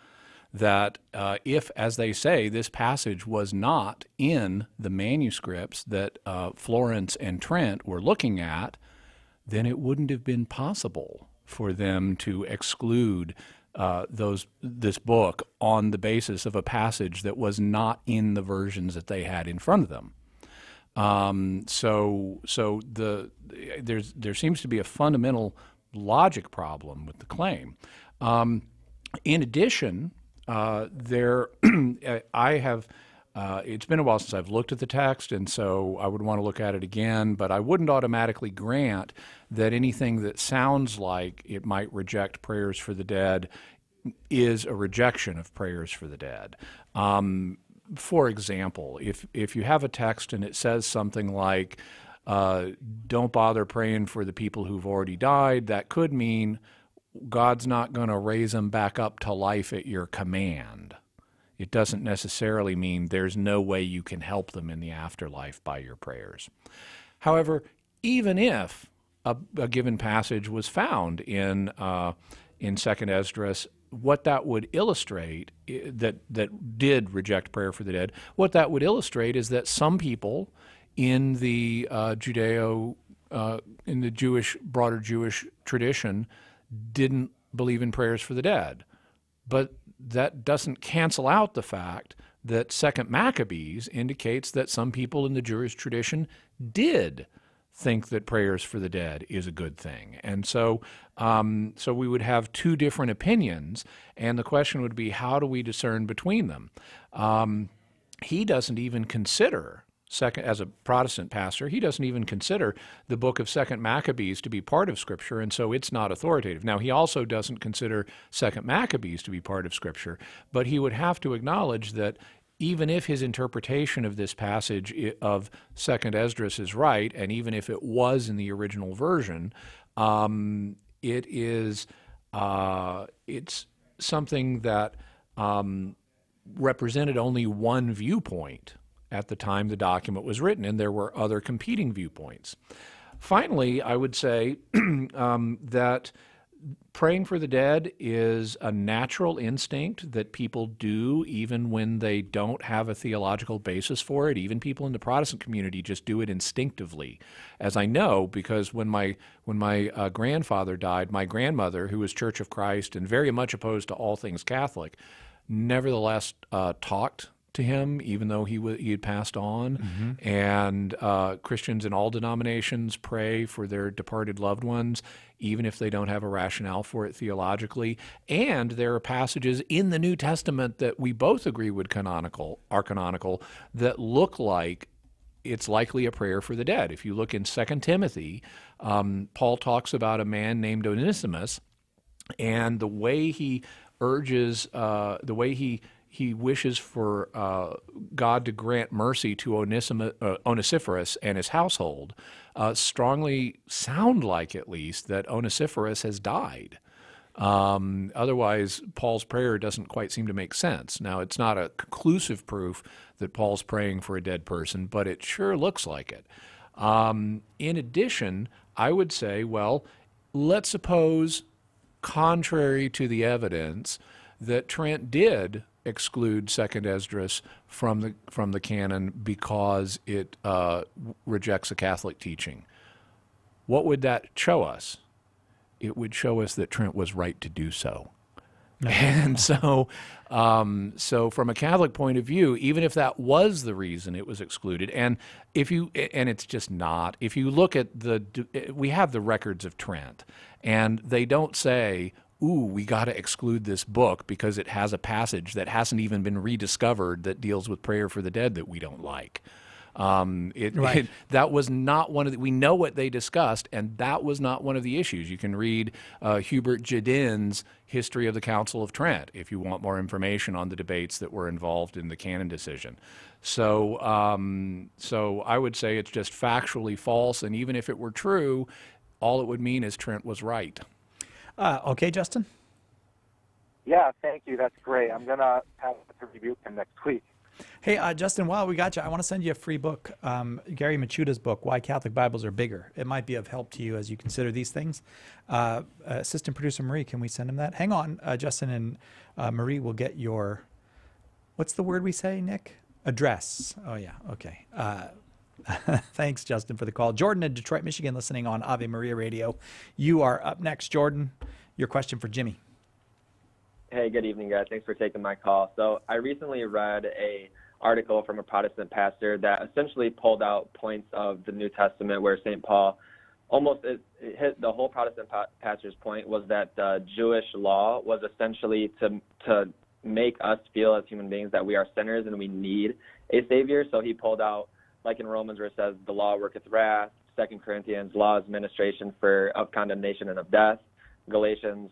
that if, as they say, this passage was not in the manuscripts that Florence and Trent were looking at, then it wouldn't have been possible for them to exclude this book on the basis of a passage that was not in the versions that they had in front of them. There seems to be a fundamental logic problem with the claim. In addition, it's been a while since I've looked at the text, and so I would want to look at it again, but I wouldn't automatically grant that anything that sounds like it might reject prayers for the dead is a rejection of prayers for the dead. For example, if you have a text and it says something like, don't bother praying for the people who've already died, that could mean God's not going to raise them back up to life at your command. It doesn't necessarily mean there's no way you can help them in the afterlife by your prayers. However, even if a given passage was found in 2nd Esdras, what that would illustrate, that did reject prayer for the dead, what that would illustrate is that some people in the broader Jewish tradition didn't believe in prayers for the dead. But that doesn't cancel out the fact that 2nd Maccabees indicates that some people in the Jewish tradition did think that prayers for the dead is a good thing. And so we would have two different opinions, and the question would be, how do we discern between them? He doesn't even consider, as a Protestant pastor, he doesn't even consider the book of 2nd Maccabees to be part of Scripture, and so it's not authoritative. Now, he also doesn't consider 2nd Maccabees to be part of Scripture, but he would have to acknowledge that even if his interpretation of this passage of 2nd Esdras is right, and even if it was in the original version, it's something that represented only one viewpoint at the time the document was written, and there were other competing viewpoints. Finally, I would say that praying for the dead is a natural instinct that people do even when they don't have a theological basis for it. Even people in the Protestant community just do it instinctively. As I know, because when my grandfather died, my grandmother, who was Church of Christ and very much opposed to all things Catholic, nevertheless talked to him, even though he had passed on. Mm-hmm. And Christians in all denominations pray for their departed loved ones, even if they don't have a rationale for it theologically. And there are passages in the New Testament that we both agree are canonical, that look like it's likely a prayer for the dead. If you look in 2 Timothy, Paul talks about a man named Onesimus, and the way he urges, he wishes for God to grant mercy to Onesiphorus and his household strongly sound like, at least, that Onesiphorus has died. Otherwise, Paul's prayer doesn't quite seem to make sense. Now, it's not a conclusive proof that Paul's praying for a dead person, but it sure looks like it. In addition, I would say, well, let's suppose, contrary to the evidence, that Trent did exclude 2nd Esdras from the canon because it rejects a Catholic teaching. What would that show us? It would show us that Trent was right to do so. And so from a Catholic point of view, even if that was the reason it was excluded, and it's just not, if you look at we have the records of Trent, and they don't say, ooh, we got to exclude this book because it has a passage that hasn't even been rediscovered that deals with prayer for the dead that we don't like. That was not one of we know what they discussed, and that was not one of the issues. You can read Hubert Jadin's History of the Council of Trent if you want more information on the debates that were involved in the canon decision. So I would say it's just factually false, and even if it were true, all it would mean is Trent was right. Okay, Justin? Yeah, thank you. That's great. I'm going to have to rebuke him next week. Hey, Justin, while we got you, I want to send you a free book, Gary Machuda's book, Why Catholic Bibles Are Bigger. It might be of help to you as you consider these things. Assistant producer Marie, can we send him that? Hang on, Justin and Marie will get your, what's the word we say, Nick? Address. Oh, yeah, okay. Thanks, Justin, for the call. Jordan in Detroit, Michigan, listening on Ave Maria Radio. You are up next, Jordan. Your question for Jimmy. Hey, good evening, guys. Thanks for taking my call. So I recently read an article from a Protestant pastor that essentially pulled out points of the New Testament where St. Paul almost hit the whole Protestant pastor's point was that the Jewish law was essentially to make us feel as human beings that we are sinners and we need a Savior. So he pulled out, like in Romans where it says, the law worketh wrath, 2 Corinthians, law is ministration of condemnation and of death. Galatians,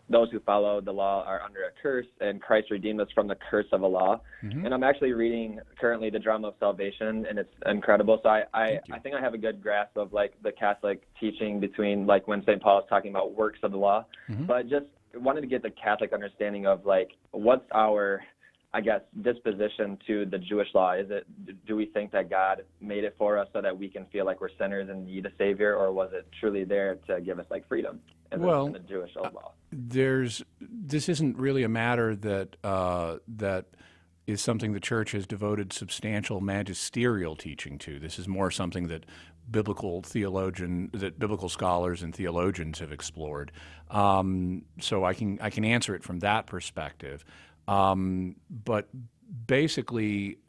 those who follow the law are under a curse, and Christ redeemed us from the curse of a law. Mm-hmm. And I'm actually reading currently the Drama of Salvation, and it's incredible. So I think I have a good grasp of like the Catholic teaching between like when St. Paul is talking about works of the law, but just wanted to get the Catholic understanding of like what's our, I guess, disposition to the Jewish law. Do we think that God made it for us so that we can feel like we're sinners and need a Savior, or was it truly there to give us like freedom in the Jewish law? This isn't really a matter that is something the Church has devoted substantial magisterial teaching to. This is more something that biblical scholars and theologians have explored. So I can answer it from that perspective. But basically,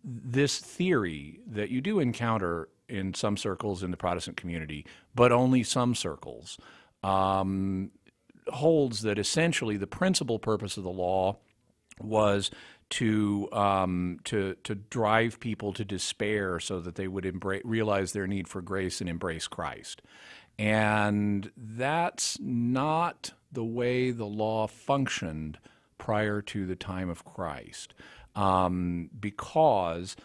this theory that you do encounter in some circles in the Protestant community, but only some circles, holds that essentially the principal purpose of the law was to drive people to despair so that they would realize their need for grace and embrace Christ. And that's not the way the law functioned prior to the time of Christ, because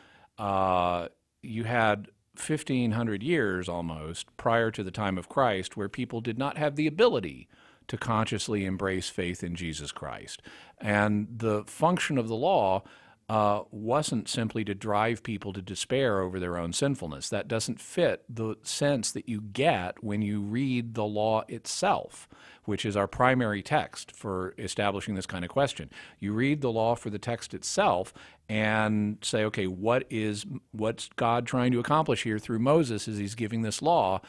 you had 1,500 years almost prior to the time of Christ where people did not have the ability to consciously embrace faith in Jesus Christ. And the function of the law wasn't simply to drive people to despair over their own sinfulness. That doesn't fit the sense that you get when you read the law itself, which is our primary text for establishing this kind of question. You read the law for the text itself and say, okay, what's God trying to accomplish here through Moses as he's giving this law?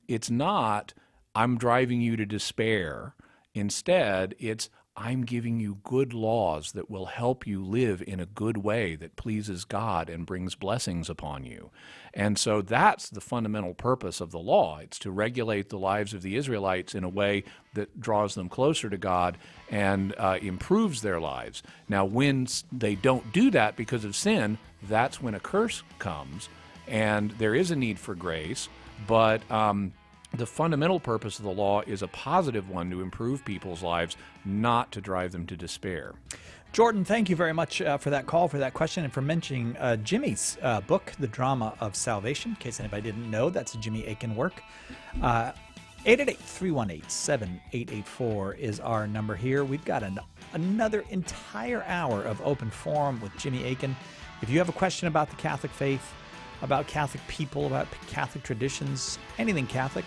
It's not, I'm driving you to despair. Instead, it's, I'm giving you good laws that will help you live in a good way that pleases God and brings blessings upon you. And so that's the fundamental purpose of the law. It's to regulate the lives of the Israelites in a way that draws them closer to God and improves their lives. Now, when they don't do that because of sin, that's when a curse comes, and there is a need for grace, but the fundamental purpose of the law is a positive one, to improve people's lives, not to drive them to despair. Jordan, thank you very much for that call, for that question, and for mentioning Jimmy's book, The Drama of Salvation. In case anybody didn't know, that's a Jimmy Akin work. 888-318-7884 is our number here. We've got another entire hour of open forum with Jimmy Akin. If you have a question about the Catholic faith, about Catholic people, about Catholic traditions, anything Catholic,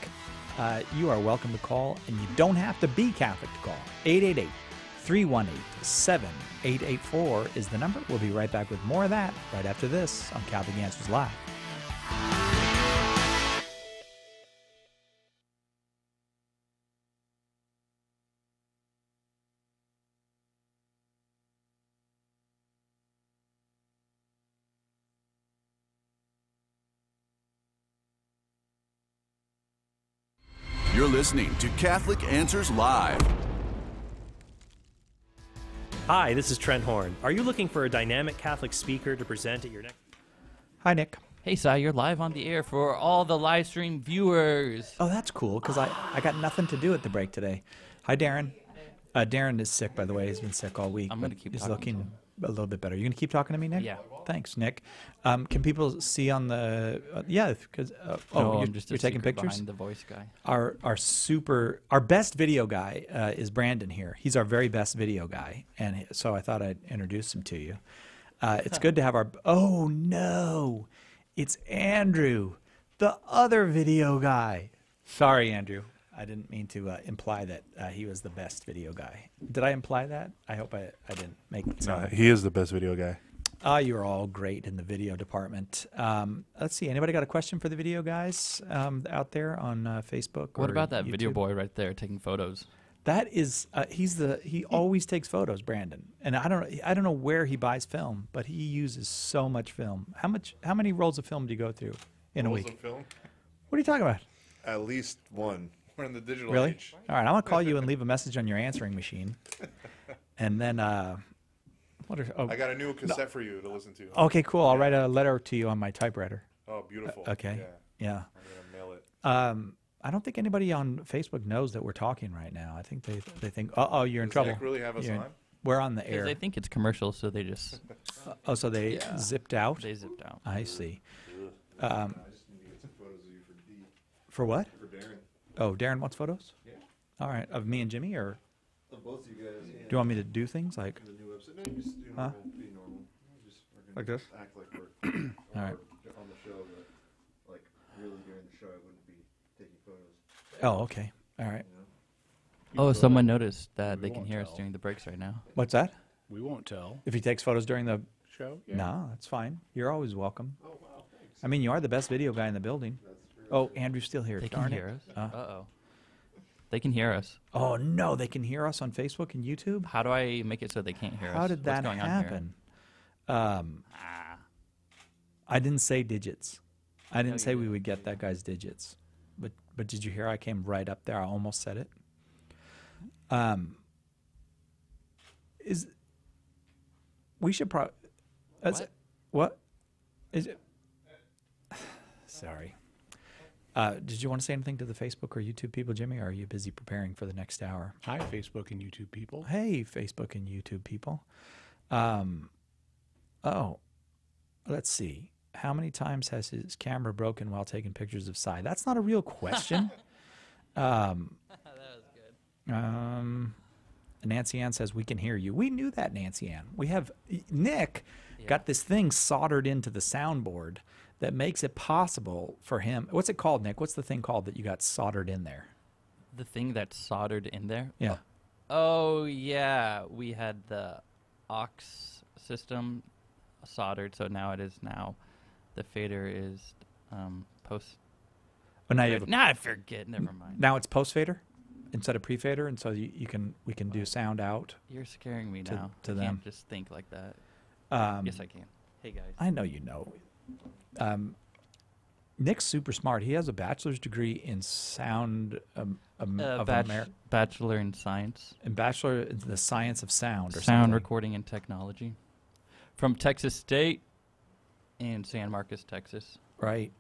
you are welcome to call, and you don't have to be Catholic to call. 888-318-7884 is the number. We'll be right back with more of that right after this on Catholic Answers Live. You're listening to Catholic Answers Live. Hi, this is Trent Horn. Are you looking for a dynamic Catholic speaker to present at your next... Hi, Nick. Hey, Si, you're live on the air for all the live stream viewers. Oh, that's cool, because I got nothing to do at the break today. Hi, Darren. Darren is sick, by the way. He's been sick all week. I'm going to keep he's talking looking to him. a little bit better. You going to keep talking to me, Nick? Yeah. Thanks, Nick. Can people see on the... yeah, because... No, you're I'm just a you're taking secret pictures? behind the voice guy. Our best video guy is Brandon here. He's our very best video guy, and so I thought I'd introduce him to you. It's good to have our... Oh, no. It's Andrew, the other video guy. Sorry, Andrew. I didn't mean to imply that he was the best video guy. Did I imply that? I hope I didn't make it sound. He is the best video guy. You're all great in the video department. Let's see. Anybody got a question for the video guys out there on Facebook? What or about that YouTube? video boy right there taking photos? That is, he always takes photos, Brandon. And I don't know where he buys film, but he uses so much film. How many rolls of film do you go through in a week? Rolls of film? What are you talking about? At least one. We're in the digital Really? age. All right, I'm gonna call you and leave a message on your answering machine, and then I got a new cassette for you to listen to. Okay, cool. I'll write a letter to you on my typewriter. Oh, beautiful. Okay. Yeah. I'm gonna mail it. I don't think anybody on Facebook knows that we're talking right now. I think they think, oh, you're in Does trouble. Nick really have us on? We're on the Because air. they think it's commercial, so they just... so they zipped out? They zipped out. I see. I just need to get some photos of you for D. For what? For Darren. Oh, Darren wants photos? Yeah. All right. Of me and Jimmy, or? Of both of you guys. Do you want me to do things like? The new website. No, you just do normal, be normal. We're Like gonna this? act like we're All right. on the show, but like really during the show, I wouldn't be taking photos. Oh, okay. All right. Oh, someone noticed that they can hear us during the breaks right now. What's that? We won't tell. If he takes photos during the show? Yeah. No, that's fine. You're always welcome. Oh, wow, thanks. I mean, you are the best video guy in the building. Oh, Andrew's still here. They Darn can it. hear us. Uh-oh. They can hear us. Oh, no, they can hear us on Facebook and YouTube? How do I make it so they can't hear us? How did that What's going happen? I didn't say digits. I didn't say we would get that guy's digits. But did you hear I came right up there? I almost said it. We should probably... What? Is it... Sorry. Did you want to say anything to the Facebook or YouTube people, Jimmy, or are you busy preparing for the next hour? Hi, Facebook and YouTube people. Hey, Facebook and YouTube people. Let's see. How many times has his camera broken while taking pictures of Cy? That's not a real question. That was good. Nancy Ann says, we can hear you. We knew that, Nancy Ann. We have... Nick got this thing soldered into the soundboard that makes it possible for him. What's it called, Nick? What's the thing called that you got soldered in there? The thing that's soldered in there? Yeah. Oh, yeah. We had the aux system soldered, so now it is now. The fader is post. Oh, now you have I forget. Never mind. Now it's post fader instead of pre fader, and so we can do sound out. You're scaring me to, now. To I them. Can't just think like that. Yes, I can. Hey guys. I know you know. Nick's super smart. He has a bachelor's degree in sound Bachelor in science. And bachelor in the science of sound. Or Sound something. recording and technology. From Texas State in San Marcos, Texas. Right.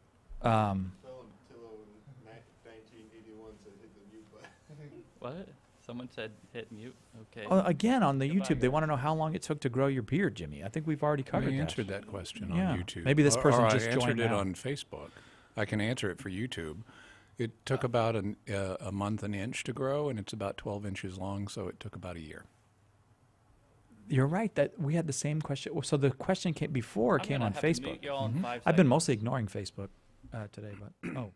What? Someone said hit mute. Okay. Again, on the YouTube, they want to know how long it took to grow your beard, Jimmy. I think we've already covered that. We answered that question Yeah. on YouTube. Maybe this person or just I joined answered it now. on Facebook. I can answer it for YouTube. It took about a month, an inch to grow, and it's about 12 inches long, so it took about a year. You're right that we had the same question. So the question came before it came on Facebook. I've been mostly ignoring Facebook today, but oh.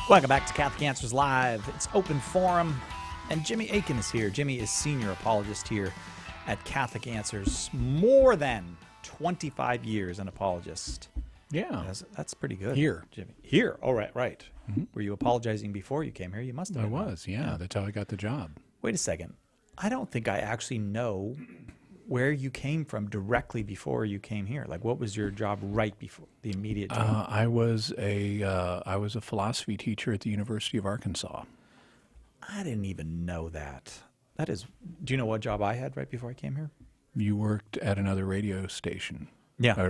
Welcome back to Catholic Answers Live. It's Open Forum, and Jimmy Akin is here. Jimmy is senior apologist here at Catholic Answers. More than 25 years an apologist. Yeah. That's pretty good. Here. Jimmy. Here. Oh, right. Mm-hmm. Were you apologizing before you came here? You must have. I was, yeah. That's how I got the job. Wait a second. I don't think I actually know where you came from directly before you came here. Like, what was your job right before the immediate job? I was a philosophy teacher at the University of Arkansas. I didn't even know that. That is. Do you know what job I had right before I came here? You worked at another radio station. Yeah.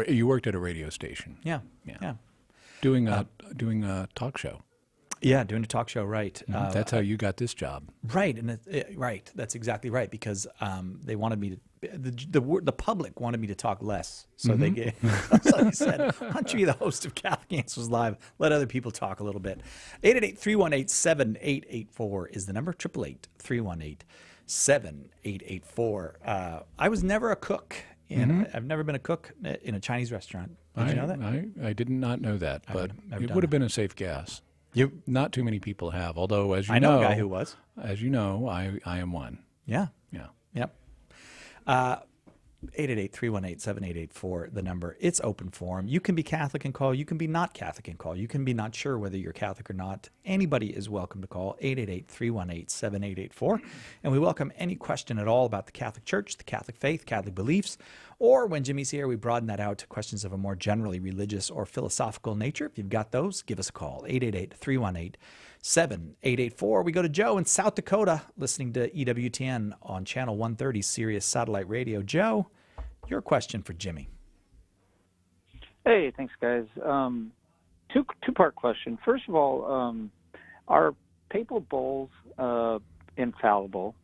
You worked at a radio station. Yeah. Doing a talk show. Yeah, doing a talk show, right. That's how you got this job. Right, and right, that's exactly right, because they wanted me to, the public wanted me to talk less. So they gave, so he said, why don't you be the host of Catholic Answers Live? Let other people talk a little bit. 888-318-7884 is the number, 888-318-7884. I was never a cook. I've never been a cook in a Chinese restaurant. Did you know that? I did not know that, but it would have been a safe guess. Not too many people have, although, as you know, I know a guy who was. As you know, I am one. Yeah. Yeah. Yep. 888-318-7884, the number. It's open forum. You can be Catholic and call. You can be not Catholic and call. You can be not sure whether you're Catholic or not. Anybody is welcome to call, 888-318-7884. And we welcome any question at all about the Catholic Church, the Catholic faith, Catholic beliefs, or when Jimmy's here, we broaden that out to questions of a more generally religious or philosophical nature. If you've got those, give us a call, 888-318-7884. We go to Joe in South Dakota, listening to EWTN on Channel 130, Sirius Satellite Radio. Joe, your question for Jimmy. Hey, thanks, guys. Two-part question. First of all, are papal bulls infallible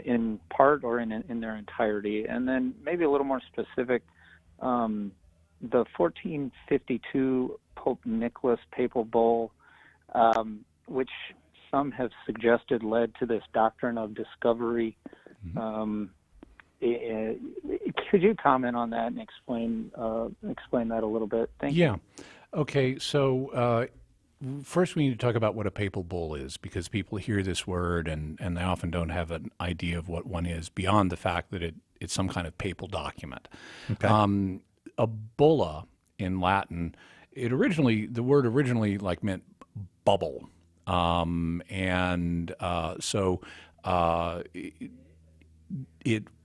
in part or in their entirety? And then maybe a little more specific, the 1452 Pope Nicholas papal bull, which some have suggested led to this doctrine of discovery. Could you comment on that and explain that a little bit? Thank you. Yeah. Okay. So first, we need to talk about what a papal bull is, because people hear this word and they often don't have an idea of what one is beyond the fact that it's some kind of papal document. Okay. A bulla in Latin, the word originally meant bubble,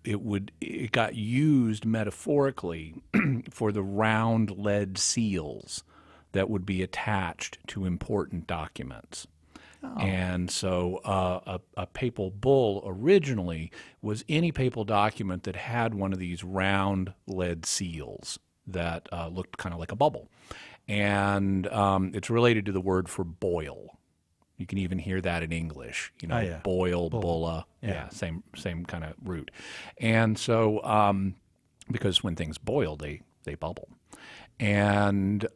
it got used metaphorically for the round lead seals that would be attached to important documents. Oh. And so a papal bull originally was any papal document that had one of these round lead seals that looked kind of like a bubble. And it's related to the word for boil. You can even hear that in English, boil, bulla, same kind of root. And so, because when things boil, they bubble. And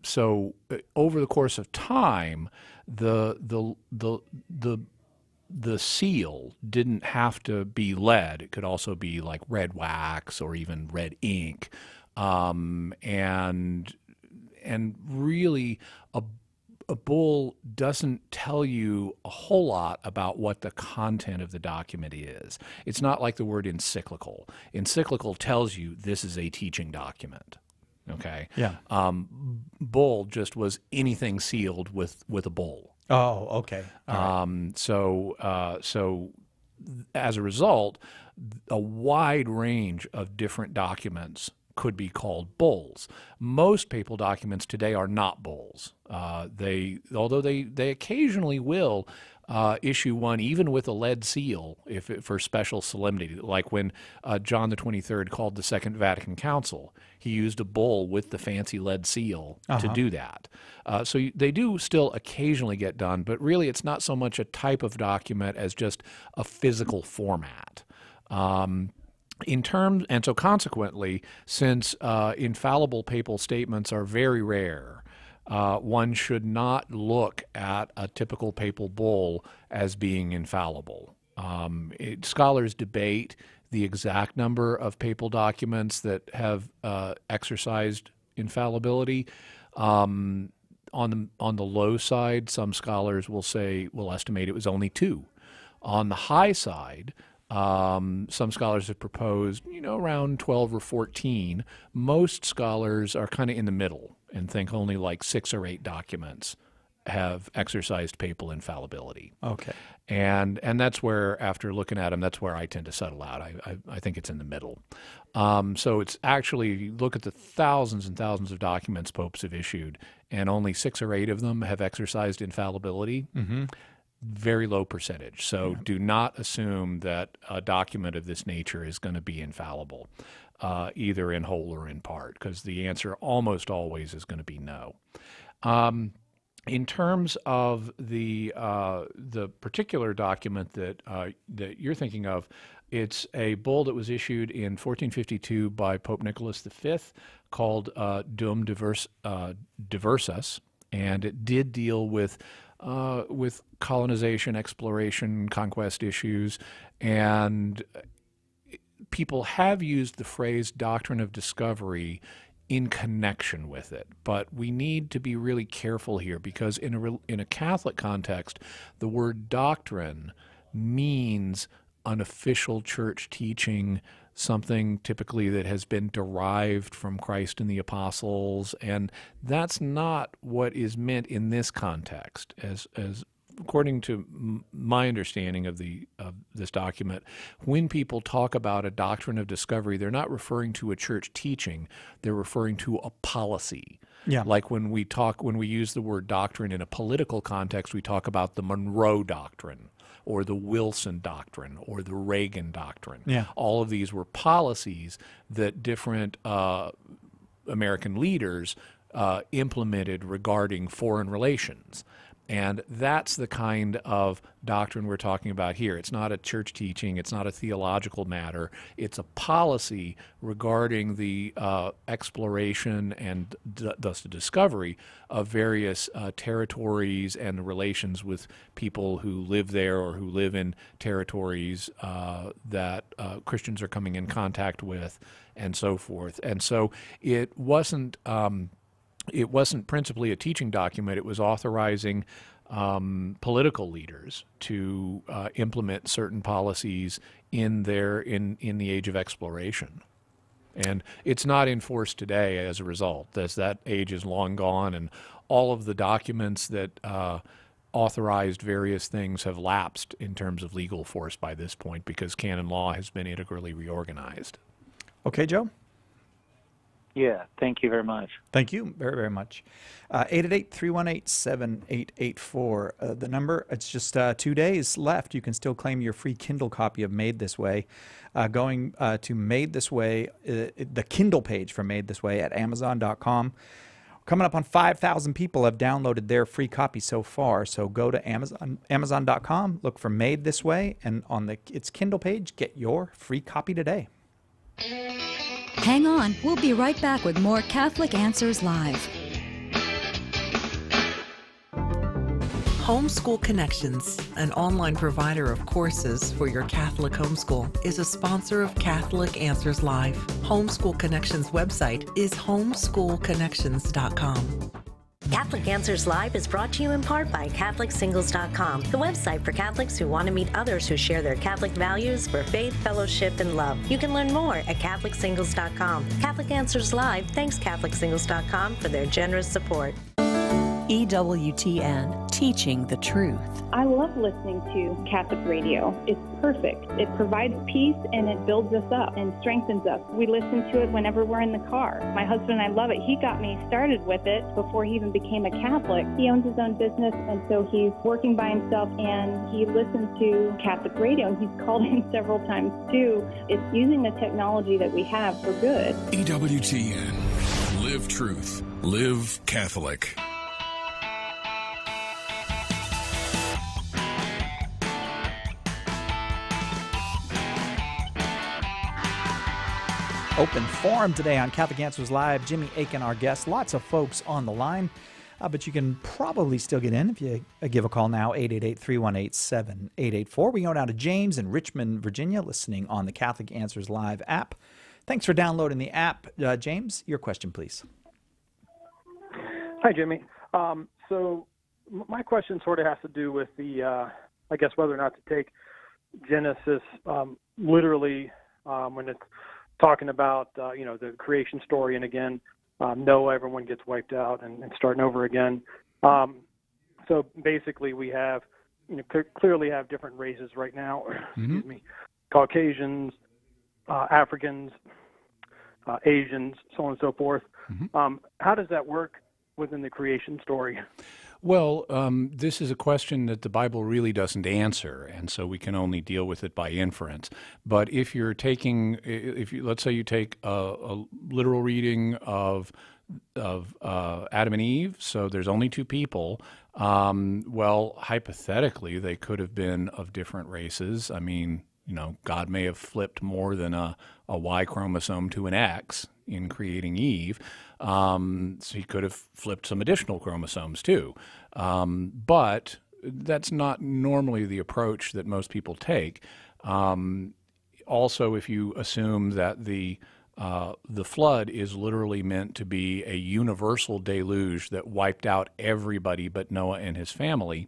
so, over the course of time, the seal didn't have to be lead. It could also be like red wax or even red ink, and really a bull doesn't tell you a whole lot about what the content of the document is. It's not like the word encyclical. Encyclical tells you this is a teaching document. Okay. Yeah. Bull just was anything sealed with a bull. Oh, okay. All right. So as a result, a wide range of different documents could be called bulls. Most papal documents today are not bulls. Although they occasionally will issue one even with a lead seal for special solemnity, like when John the 23rd called the Second Vatican Council. He used a bull with the fancy lead seal to do that. So they do still occasionally get done, but really it's not so much a type of document as just a physical format. And so consequently, since infallible papal statements are very rare, one should not look at a typical papal bull as being infallible. Scholars debate the exact number of papal documents that have exercised infallibility. On the low side, some scholars will estimate it was only 2. On the high side, some scholars have proposed, around 12 or 14. Most scholars are kind of in the middle and think only like 6 or 8 documents have exercised papal infallibility. Okay. And that's where, after looking at them, that's where I tend to settle out. I think it's in the middle. So it's actually, if you look at the thousands and thousands of documents popes have issued, and only 6 or 8 of them have exercised infallibility, very low percentage. So do not assume that a document of this nature is going to be infallible, either in whole or in part, because the answer almost always is going to be no. In terms of the particular document that you're thinking of, it's a bull that was issued in 1452 by Pope Nicholas V called Dum Diversas, and it did deal with colonization, exploration, conquest issues, and people have used the phrase doctrine of discovery in connection with it. But we need to be really careful here, because in a Catholic context, the word doctrine means an official church teaching, something typically that has been derived from Christ and the apostles, and that's not what is meant in this context. As according to my understanding of this document, when people talk about a doctrine of discovery, they're not referring to a church teaching, they're referring to a policy. Yeah. Like when we use the word doctrine in a political context, we talk about the Monroe Doctrine, or the Wilson Doctrine, or the Reagan Doctrine. Yeah. All of these were policies that different American leaders implemented regarding foreign relations. And that's the kind of doctrine we're talking about here. It's not a church teaching. It's not a theological matter. It's a policy regarding the exploration and thus the discovery of various territories and the relations with people who live there or who live in territories that Christians are coming in contact with, and so forth. And so it wasn't principally a teaching document. It was authorizing political leaders to implement certain policies in the age of exploration. And it's not enforced today as a result, as that age is long gone, and all of the documents that authorized various things have lapsed in terms of legal force by this point, because canon law has been integrally reorganized. Okay, Joe? Yeah, thank you very much. Thank you very, very much. 888-318-7884, the number. It's just 2 days left. You can still claim your free Kindle copy of Made This Way. Going to Made This Way, the Kindle page for Made This Way at Amazon.com. Coming up on 5,000 people have downloaded their free copy so far. So go to Amazon.com, look for Made This Way, and on its Kindle page, get your free copy today. Hang on, we'll be right back with more Catholic Answers Live. Homeschool Connections, an online provider of courses for your Catholic homeschool, is a sponsor of Catholic Answers Live. Homeschool Connections website is homeschoolconnections.com. Catholic Answers Live is brought to you in part by CatholicSingles.com, the website for Catholics who want to meet others who share their Catholic values for faith, fellowship, and love. You can learn more at CatholicSingles.com. Catholic Answers Live thanks CatholicSingles.com for their generous support. EWTN teaching the truth. I love listening to Catholic radio. It's perfect. It provides peace and it builds us up and strengthens us. We listen to it whenever we're in the car. My husband and I love it. He got me started with it before he even became a Catholic. He owns his own business, and so he's working by himself, and he listens to Catholic radio, and he's called in several times too. It's using the technology that we have for good. EWTN. Live truth. Live Catholic. Open forum today on Catholic Answers Live. Jimmy Akin, our guest. Lots of folks on the line, but you can probably still get in if you give a call now, 888-318-7884. We go down to James in Richmond, Virginia, listening on the Catholic Answers Live app. Thanks for downloading the app. James, your question, please. Hi, Jimmy. So my question sort of has to do with the, I guess, whether or not to take Genesis literally when it's talking about, the creation story. And again, Noah, everyone gets wiped out and starting over again. So basically we have, clearly have different races right now, excuse me, Caucasians, Africans, Asians, so on and so forth. How does that work within the creation story? Well, this is a question that the Bible really doesn't answer, and so we can only deal with it by inference. But if you're taking, let's say you take a literal reading of Adam and Eve, so there's only two people. Well, hypothetically, they could have been of different races. I mean, God may have flipped more than a Y chromosome to an X in creating Eve. So he could have flipped some additional chromosomes too. But that's not normally the approach that most people take. Also, if you assume that the flood is literally meant to be a universal deluge that wiped out everybody but Noah and his family,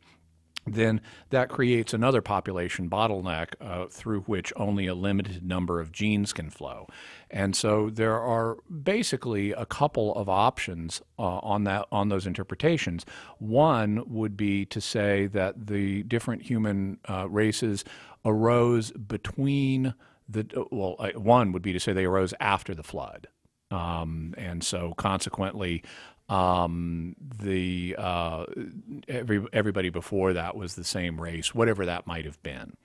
then that creates another population bottleneck through which only a limited number of genes can flow. And so there are basically a couple of options on those interpretations. One would be to say that the different human races arose between one would be to say they arose after the flood. And so consequently, everybody before that was the same race, whatever that might have been.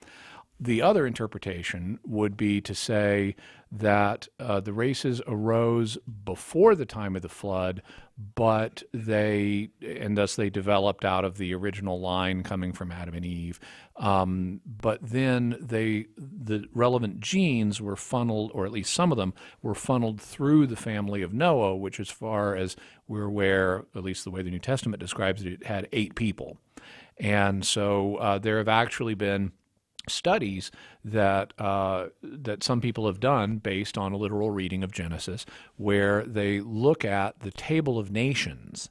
The other interpretation would be to say that the races arose before the time of the flood, but thus they developed out of the original line coming from Adam and Eve. But then the relevant genes were funneled, or at least some of them were funneled through the family of Noah, which, as far as we're aware, at least the way the New Testament describes it, it had 8 people. And so there have actually been studies that some people have done based on a literal reading of Genesis, where they look at the table of nations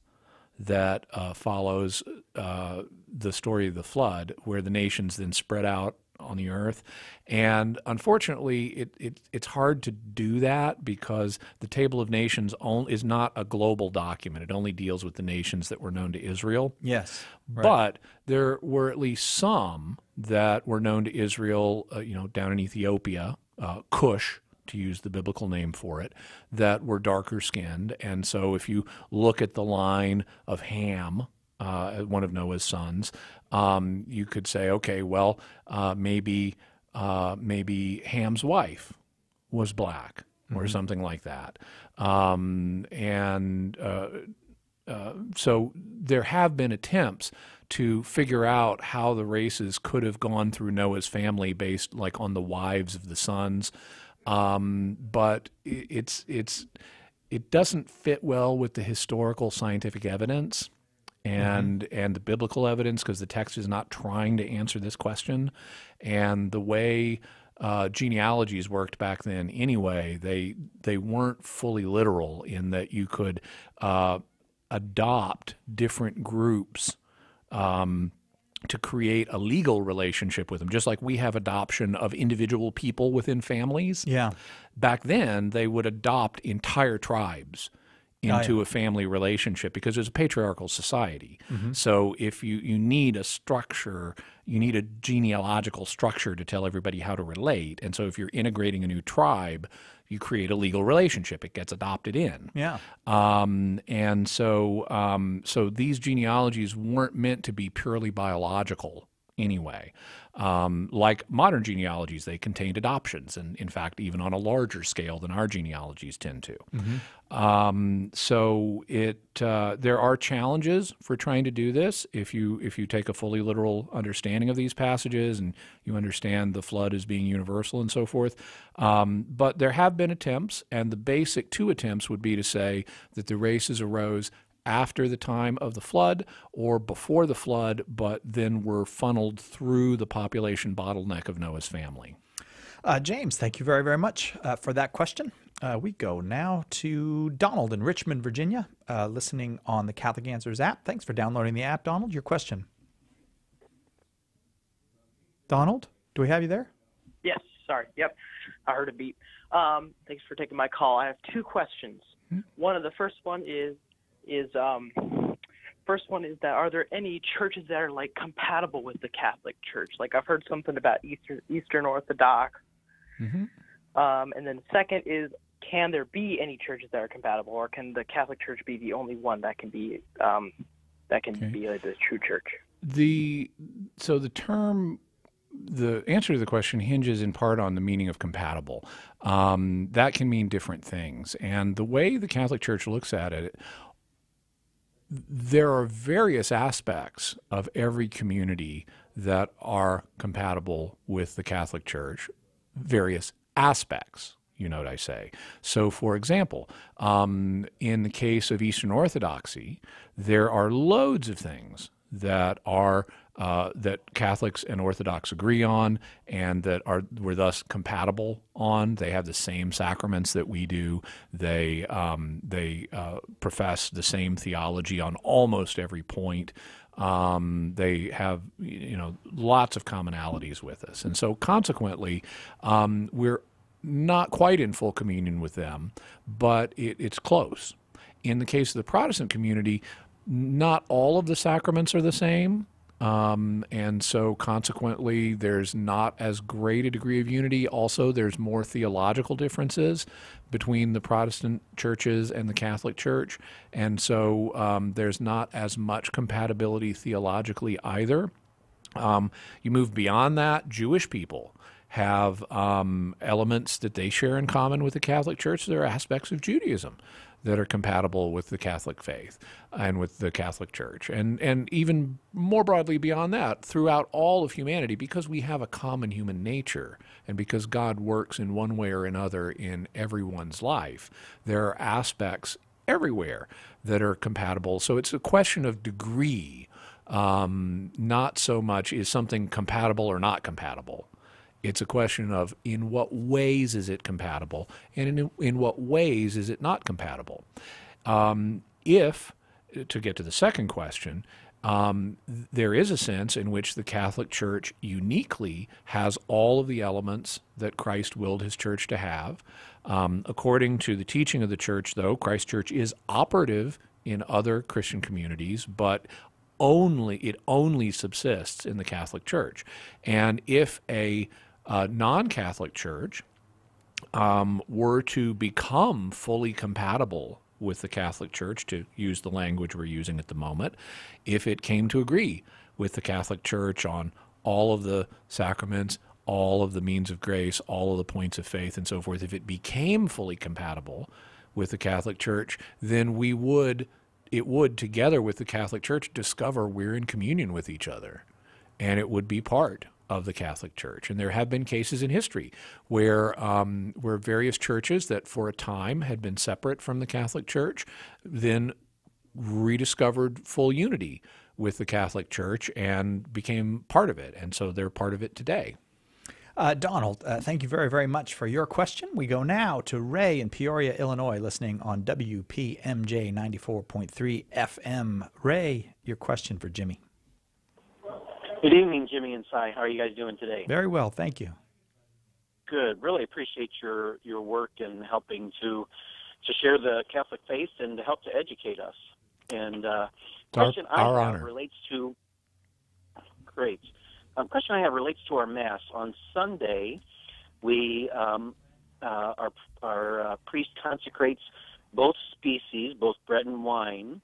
that follows the story of the flood, where the nations then spread out on the earth. And unfortunately, it's hard to do that because the Table of Nations is not a global document. It only deals with the nations that were known to Israel. Yes. Right. But there were at least some that were known to Israel, down in Ethiopia, Cush, to use the biblical name for it, that were darker skinned. And so if you look at the line of Ham, one of Noah's sons, you could say, okay, well, maybe Ham's wife was black or something like that. So there have been attempts to figure out how the races could have gone through Noah's family based on the wives of the sons. But it doesn't fit well with the historical scientific evidence and the biblical evidence, because the text is not trying to answer this question. And the way genealogies worked back then anyway, they weren't fully literal in that you could adopt different groups to create a legal relationship with them, just like we have adoption of individual people within families. Yeah. Back then, they would adopt entire tribes into a family relationship because it's a patriarchal society. So if you need a structure, you need a genealogical structure to tell everybody how to relate. And so if you're integrating a new tribe, you create a legal relationship. It gets adopted in. Yeah. And so these genealogies weren't meant to be purely biological anyway. Like modern genealogies, they contained adoptions, and in fact, even on a larger scale than our genealogies tend to. So there are challenges for trying to do this. If you take a fully literal understanding of these passages and you understand the flood as being universal and so forth, but there have been attempts, and the basic two attempts would be to say that the races arose after the time of the flood or before the flood, but then were funneled through the population bottleneck of Noah's family. James, thank you very, very much for that question. We go now to Donald in Richmond, Virginia, listening on the Catholic Answers app. Thanks for downloading the app, Donald. Your question. Donald, do we have you there? Yes, sorry. Yep, I heard a beep. Thanks for taking my call. I have two questions. The first one is that are there any churches that are like compatible with the Catholic Church? Like I've heard something about Eastern Orthodox. And then the second is, can there be any churches that are compatible, or can the Catholic Church be the only one that can be like the true church? The answer to the question hinges in part on the meaning of compatible. That can mean different things, and the way the Catholic Church looks at it, there are various aspects of every community that are compatible with the Catholic Church, various aspects, you know what I say. So, for example, in the case of Eastern Orthodoxy, there are loads of things that are that Catholics and Orthodox agree on and that we're thus compatible on. They have the same sacraments that we do. They profess the same theology on almost every point. They have lots of commonalities with us, and so consequently, we're not quite in full communion with them, but it's close. In the case of the Protestant community, not all of the sacraments are the same. And so consequently, there's not as great a degree of unity. Also, there's more theological differences between the Protestant churches and the Catholic Church. And so there's not as much compatibility theologically either. You move beyond that, Jewish people have elements that they share in common with the Catholic Church. There are aspects of Judaism that are compatible with the Catholic faith and with the Catholic Church. And even more broadly beyond that, throughout all of humanity, because we have a common human nature and because God works in one way or another in everyone's life, there are aspects everywhere that are compatible. So it's a question of degree, not so much is something compatible or not compatible. It's a question of in what ways is it compatible and in what ways is it not compatible. If, to get to the second question, there is a sense in which the Catholic Church uniquely has all of the elements that Christ willed his church to have. According to the teaching of the church, though, Christ's church is operative in other Christian communities, but it only subsists in the Catholic Church. And if a non-Catholic church were to become fully compatible with the Catholic Church, to use the language we're using at the moment, if it came to agree with the Catholic Church on all of the sacraments, all of the means of grace, all of the points of faith, and so forth, if it became fully compatible with the Catholic Church, then it would, together with the Catholic Church, discover we're in communion with each other, and it would be part of the Catholic Church. And there have been cases in history where various churches that for a time had been separate from the Catholic Church then rediscovered full unity with the Catholic Church and became part of it. And so they're part of it today. Donald, thank you very, very much for your question. We go now to Ray in Peoria, Illinois, listening on WPMJ 94.3 FM. Ray, your question for Jimmy. Good evening, Jimmy and Cy. How are you guys doing today? Very well, thank you. Good. Really appreciate your work in helping to to share the Catholic faith and to help to educate us. And our question I have honor. relates to question I have relates to our Mass. On Sunday, we our priest consecrates both species, both bread and wine,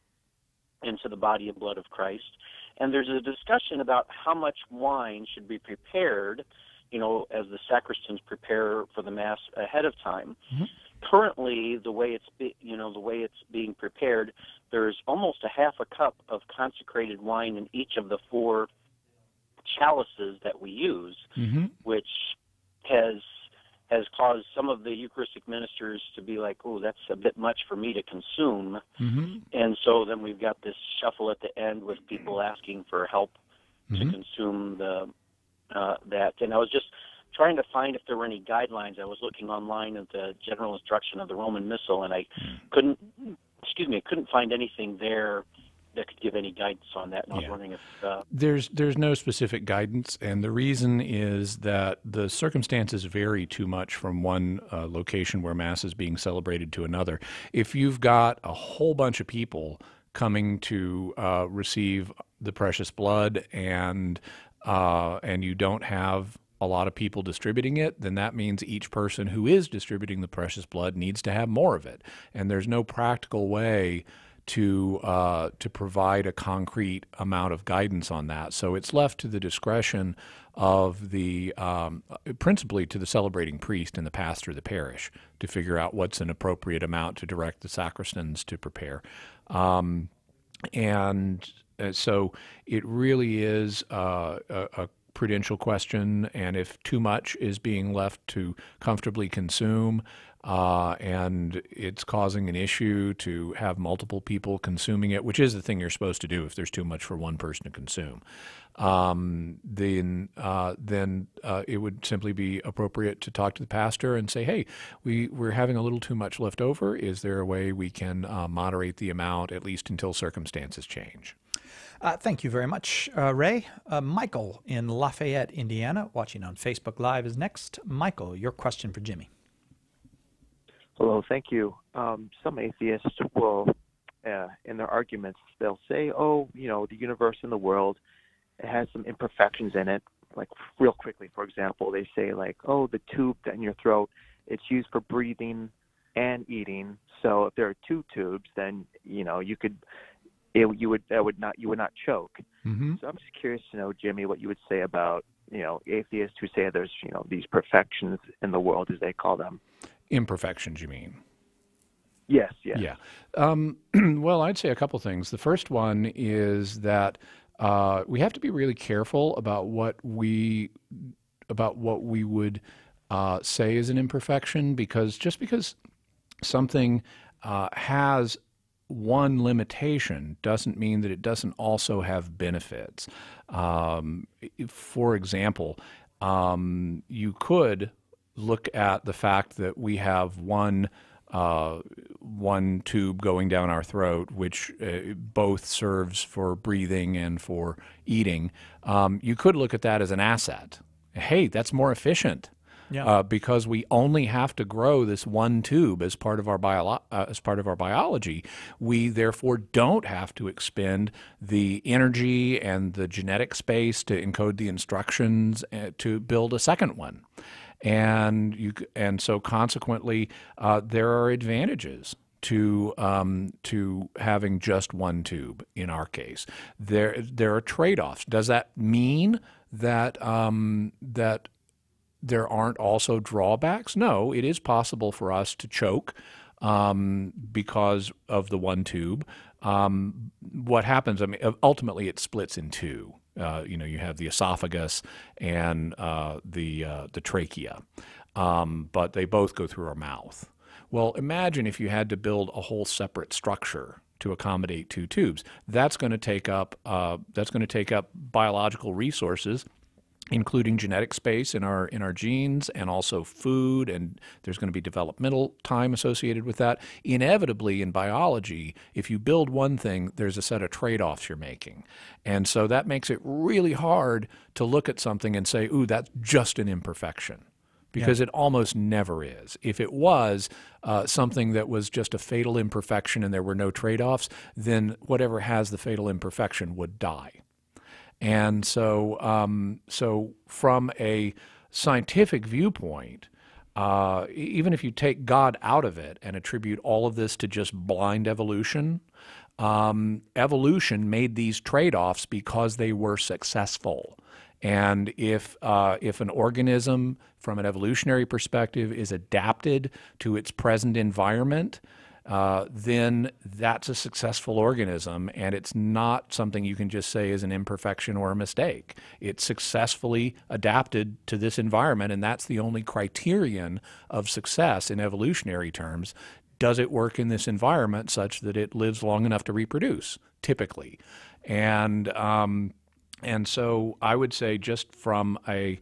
into the body and blood of Christ. And there's a discussion about how much wine should be prepared, as the sacristans prepare for the Mass ahead of time. Mm-hmm. Currently, the way it's being prepared, there's almost a half a cup of consecrated wine in each of the 4 chalices that we use, Mm-hmm. which has caused some of the Eucharistic ministers to be like, oh, that's a bit much for me to consume. Mm-hmm. And so then we've got this shuffle at the end with people asking for help Mm-hmm. to consume that. And I was just trying to find if there were any guidelines. I was looking online at the general instruction of the Roman Missal, and I couldn't find anything there that could give any guidance on that. And I was wondering if There's no specific guidance, and the reason is that the circumstances vary too much from one location where Mass is being celebrated to another. If you've got a whole bunch of people coming to receive the precious blood, and you don't have a lot of people distributing it, then that means each person who is distributing the precious blood needs to have more of it, and there's no practical way to provide a concrete amount of guidance on that. So it's left to the discretion of the principally to the celebrating priest and the pastor of the parish to figure out what's an appropriate amount to direct the sacristans to prepare. So it really is a prudential question, and if too much is being left to comfortably consume, and it's causing an issue to have multiple people consuming it, which is the thing you're supposed to do if there's too much for one person to consume, then it would simply be appropriate to talk to the pastor and say, hey, we're having a little too much left over. Is there a way we can moderate the amount, at least until circumstances change? Thank you very much, Ray. Michael in Lafayette, Indiana, watching on Facebook Live is next. Michael, your question for Jimmy. Hello, thank you. Some atheists will, in their arguments, they'll say, oh, the universe and the world, it has some imperfections in it. Like, real quickly, for example, they say, like, oh, the tube in your throat, it's used for breathing and eating. So if there are 2 tubes, then, you would not choke. Mm-hmm. So I'm just curious to know, Jimmy, what you would say about, atheists who say there's, these perfections in the world, as they call them. Imperfections, you mean? Yes. Yeah. Well, I'd say a couple things. The first one is that we have to be really careful about what we would say is an imperfection, because just because something has one limitation doesn't mean that it doesn't also have benefits. For example, you could look at the fact that we have one tube going down our throat, which both serves for breathing and for eating. You could look at that as an asset. Hey, that's more efficient. Yeah. Because we only have to grow this one tube as part of our biology. We therefore don't have to expend the energy and the genetic space to encode the instructions to build a second one. And so consequently, there are advantages to having just one tube. In our case, there are trade-offs. Does that mean that that there aren't also drawbacks? No, it is possible for us to choke because of the one tube. What happens? I mean, ultimately, it splits in 2. You have the esophagus and the trachea, but they both go through our mouth. Well, imagine if you had to build a whole separate structure to accommodate 2 tubes. That's going to take up biological resources, including genetic space in our genes, and also food, and there's going to be developmental time associated with that. Inevitably, in biology, if you build one thing, there's a set of trade-offs you're making. And so that makes it really hard to look at something and say, ooh, that's just an imperfection. because it almost never is. If it was something that was just a fatal imperfection and there were no trade-offs, then whatever has the fatal imperfection would die. And so, so from a scientific viewpoint, even if you take God out of it and attribute all of this to just blind evolution, evolution made these trade-offs because they were successful. And if an organism, from an evolutionary perspective, is adapted to its present environment, then that's a successful organism, and it's not something you can just say is an imperfection or a mistake. It's successfully adapted to this environment, and that's the only criterion of success in evolutionary terms. Does it work in this environment such that it lives long enough to reproduce, typically? And so I would say, just from an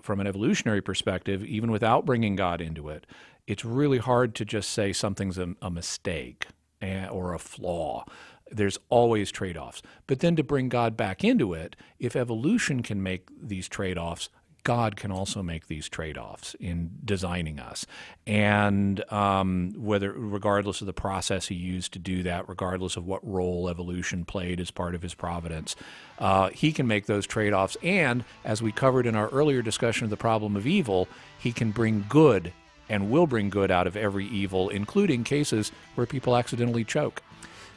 evolutionary perspective, even without bringing God into it, it's really hard to just say something's a mistake or a flaw. There's always trade-offs. But then to bring God back into it, if evolution can make these trade-offs, God can also make these trade-offs in designing us. And regardless of the process he used to do that, regardless of what role evolution played as part of his providence, he can make those trade-offs. And as we covered in our earlier discussion of the problem of evil, he can bring good and will bring good out of every evil, including cases where people accidentally choke.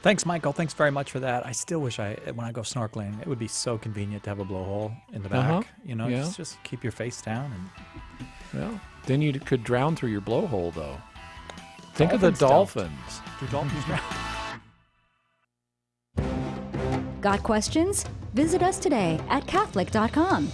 Thanks, Michael. Thanks very much for that. I still wish when I go snorkeling, it would be so convenient to have a blowhole in the back. You know, just keep your face down. Well, then you could drown through your blowhole, though. Think of the dolphins. Do dolphins drown? Got questions? Visit us today at Catholic.com.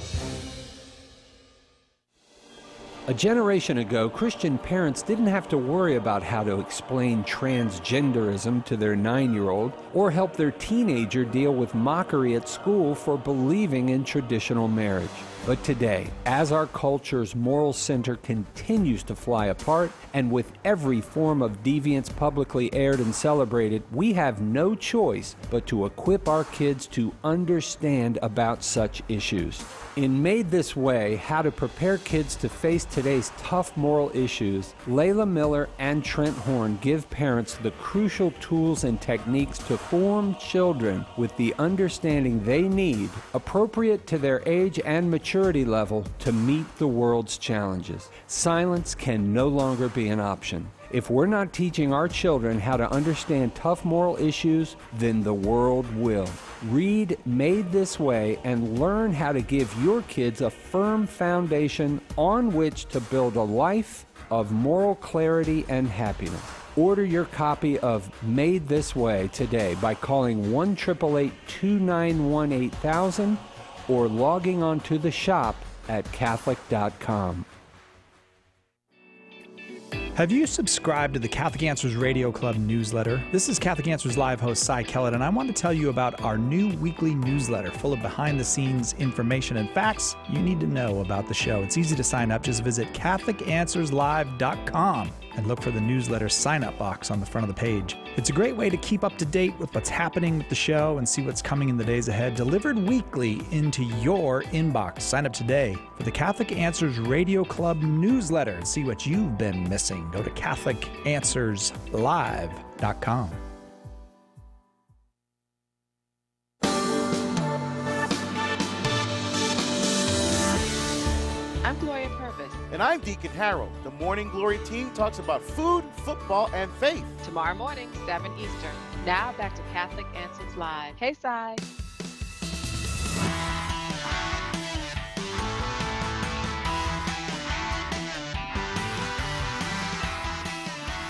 A generation ago, Christian parents didn't have to worry about how to explain transgenderism to their 9-year-old or help their teenager deal with mockery at school for believing in traditional marriage. But today, as our culture's moral center continues to fly apart, and with every form of deviance publicly aired and celebrated, we have no choice but to equip our kids to understand about such issues. In Made This Way, How to Prepare Kids to Face Today's Tough Moral Issues, Layla Miller and Trent Horn give parents the crucial tools and techniques to form children with the understanding they need, appropriate to their age and maturity level, to meet the world's challenges. Silence can no longer be an option. If we're not teaching our children how to understand tough moral issues, then the world will. Read Made This Way and learn how to give your kids a firm foundation on which to build a life of moral clarity and happiness. Order your copy of Made This Way today by calling 1-888-291-8000 or logging on to the shop at Catholic.com. Have you subscribed to the Catholic Answers Radio Club newsletter? This is Catholic Answers Live host Cy Kellett, and I want to tell you about our new weekly newsletter full of behind-the-scenes information and facts you need to know about the show. It's easy to sign up. Just visit CatholicAnswersLive.com and look for the newsletter sign-up box on the front of the page. It's a great way to keep up to date with what's happening with the show and see what's coming in the days ahead, delivered weekly into your inbox. Sign up today for the Catholic Answers Radio Club newsletter and see what you've been missing. Go to CatholicAnswersLive.com. I'm Gloria Purvis. And I'm Deacon Harold. The Morning Glory team talks about food, football, and faith. Tomorrow morning, 7 Eastern. Now back to Catholic Answers Live. Hey, Cy.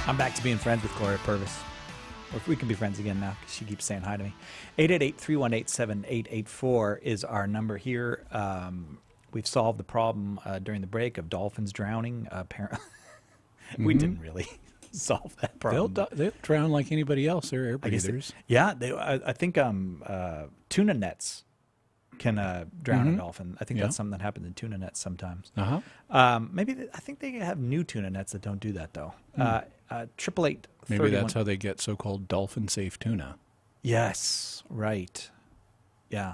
I'm back to being friends with Gloria Purvis. Or if we can be friends again now, because she keeps saying hi to me. 888-318-7884 is our number here. We've solved the problem during the break of dolphins drowning. Apparently, we didn't really solve that problem. They'll drown like anybody else. They're air breathers. Yeah, I think tuna nets can drown a dolphin. I think that's something that happens in tuna nets sometimes. Maybe I think they have new tuna nets that don't do that though. 888-31. Maybe that's how they get so-called dolphin-safe tuna. Yes, right. Yeah.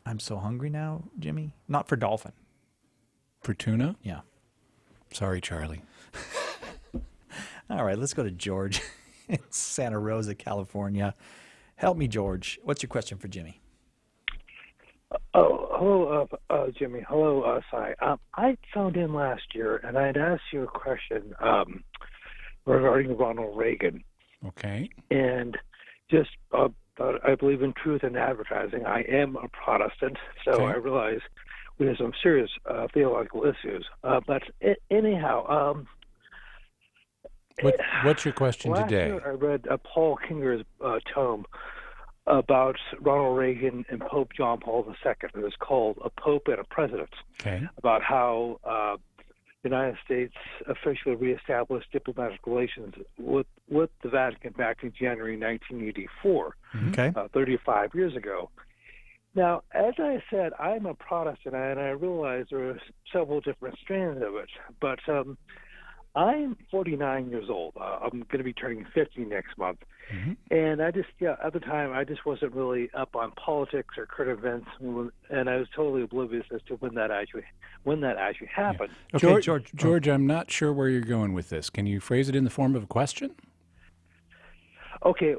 I'm so hungry now, Jimmy. Not for dolphin. For tuna? Yeah. Sorry, Charlie. All right, let's go to George in Santa Rosa, California. Help me, George. What's your question for Jimmy? Hello, Jimmy. Hello, Cy. I phoned in last year, and I had asked you a question regarding Ronald Reagan. Okay. And just, I believe in truth in advertising. I am a Protestant, so Okay. I realize we have some serious theological issues. But anyhow, What's your question last today? year I read Paul Kinger's tome about Ronald Reagan and Pope John Paul II. It was called A Pope and a President, Okay. about how the United States officially reestablished diplomatic relations with the Vatican back in January 1984, Okay. 35 years ago. Now, as I said, I'm a Protestant, and I realize there are several different strands of it, but I'm 49 years old. I'm going to be turning 50 next month. And I just, at the time, I just wasn't really up on politics or current events, and I was totally oblivious as to when that actually happened. Okay, George, I'm not sure where you're going with this. Can you phrase it in the form of a question? Okay,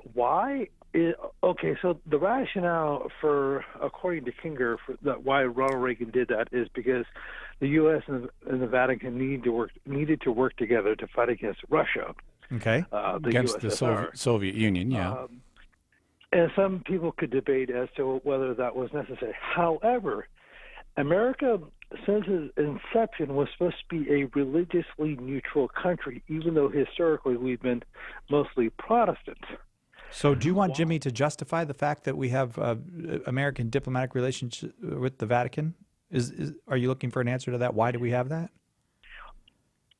so the rationale for, according to Kinger, why Ronald Reagan did that is because the U.S. and the Vatican needed to work together to fight against Russia. Okay. Against the USSR. Soviet Union, yeah. And some people could debate as to whether that was necessary. However, America, since its inception, was supposed to be a religiously neutral country, even though historically we've been mostly Protestant. So do you want Jimmy to justify the fact that we have American diplomatic relations with the Vatican? Are you looking for an answer to that? Why do we have that?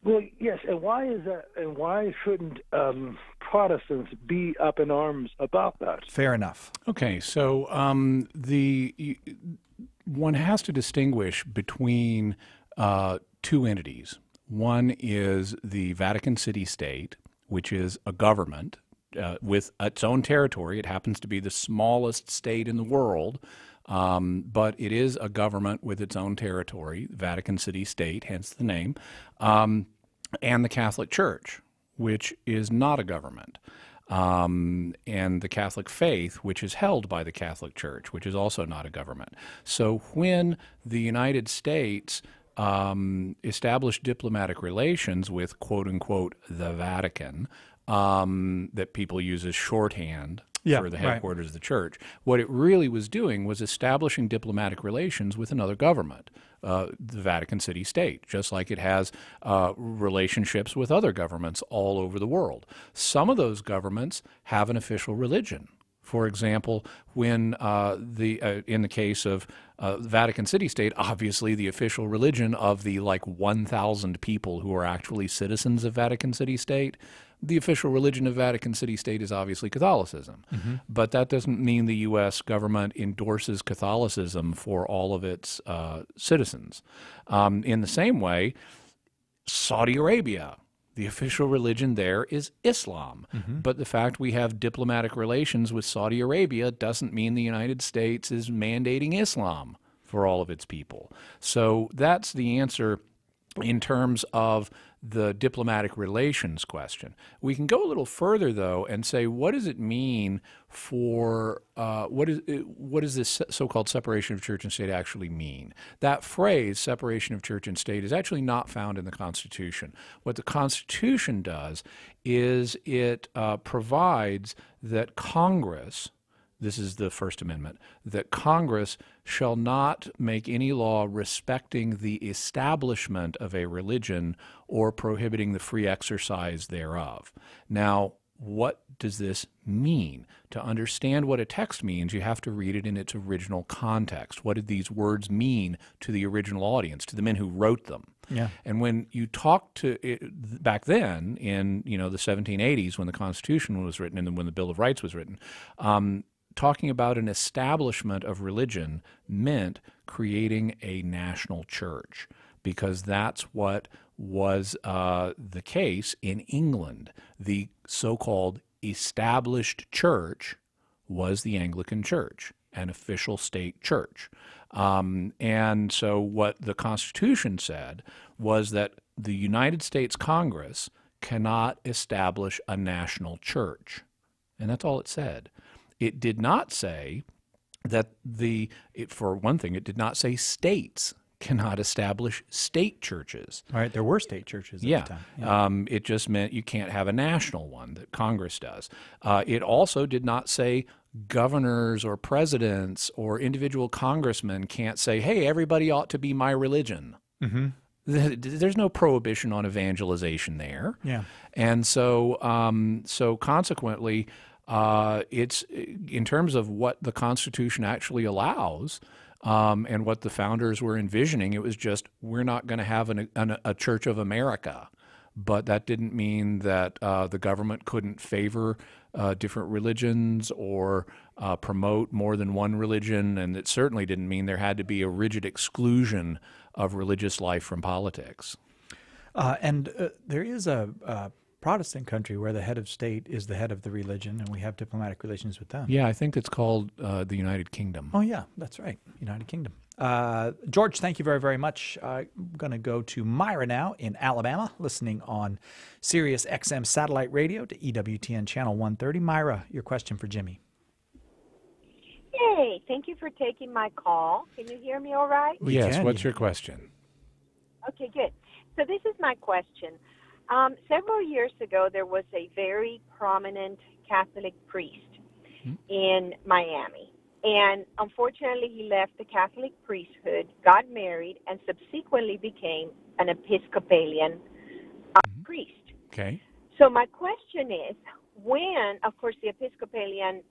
Well, yes, and why is that? And why shouldn't Protestants be up in arms about that? Fair enough. Okay, so one has to distinguish between two entities. One is the Vatican City State, which is a government with its own territory. It happens to be the smallest state in the world, but it is a government with its own territory, Vatican City State, hence the name, and the Catholic Church, which is not a government, and the Catholic faith, which is held by the Catholic Church, which is also not a government. So when the United States established diplomatic relations with, quote-unquote, the Vatican, that people use as shorthand for the headquarters of the church. What it really was doing was establishing diplomatic relations with another government, the Vatican City State, just like it has relationships with other governments all over the world. Some of those governments have an official religion. For example, when in the case of Vatican City State, obviously the official religion of the 1,000 people who are actually citizens of Vatican City State, the official religion of Vatican City State is obviously Catholicism. But that doesn't mean the U.S. government endorses Catholicism for all of its citizens. In the same way, Saudi Arabia, the official religion there is Islam. But the fact we have diplomatic relations with Saudi Arabia doesn't mean the United States is mandating Islam for all of its people. So that's the answer in terms of the diplomatic relations question. We can go a little further, though, and say, what does it mean for what does this so-called separation of church and state actually mean? That phrase, separation of church and state, is actually not found in the Constitution. What the Constitution does is it provides that Congress, this is the First Amendment, that Congress shall not make any law respecting the establishment of a religion or prohibiting the free exercise thereof. Now, what does this mean? To understand what a text means, you have to read it in its original context. What did these words mean to the original audience, to the men who wrote them? Yeah. And when you talk to it, back then in the 1780s when the Constitution was written and when the Bill of Rights was written, talking about an establishment of religion meant creating a national church, because that's what was the case in England. The so-called established church was the Anglican Church, an official state church. And so what the Constitution said was that the United States Congress cannot establish a national church. And that's all it said. It did not say that for one thing, it did not say states cannot establish state churches. All right, there were state churches at the time. Yeah. It just meant you can't have a national one that Congress does. It also did not say governors or presidents or individual congressmen can't say, hey, everybody ought to be my religion. Mm-hmm. There's no prohibition on evangelization there. Yeah. And so, so consequently, it's in terms of what the Constitution actually allows, and what the founders were envisioning, it was just, we're not going to have a Church of America. But that didn't mean that the government couldn't favor different religions or promote more than one religion, and it certainly didn't mean there had to be a rigid exclusion of religious life from politics. And there is a Protestant country where the head of state is the head of the religion, and we have diplomatic relations with them. Yeah, I think it's called the United Kingdom. Oh, yeah, that's right, United Kingdom. George, thank you very, very much. I'm going to go to Myra now in Alabama, listening on Sirius XM satellite radio to EWTN channel 130. Myra, your question for Jimmy. Hey, thank you for taking my call. Can you hear me all right? Yes, what's your question? Okay, good. So this is my question. Several years ago, there was a very prominent Catholic priest in Miami. And unfortunately, he left the Catholic priesthood, got married, and subsequently became an Episcopalian priest. Okay. So my question is, when, of course, the Episcopalian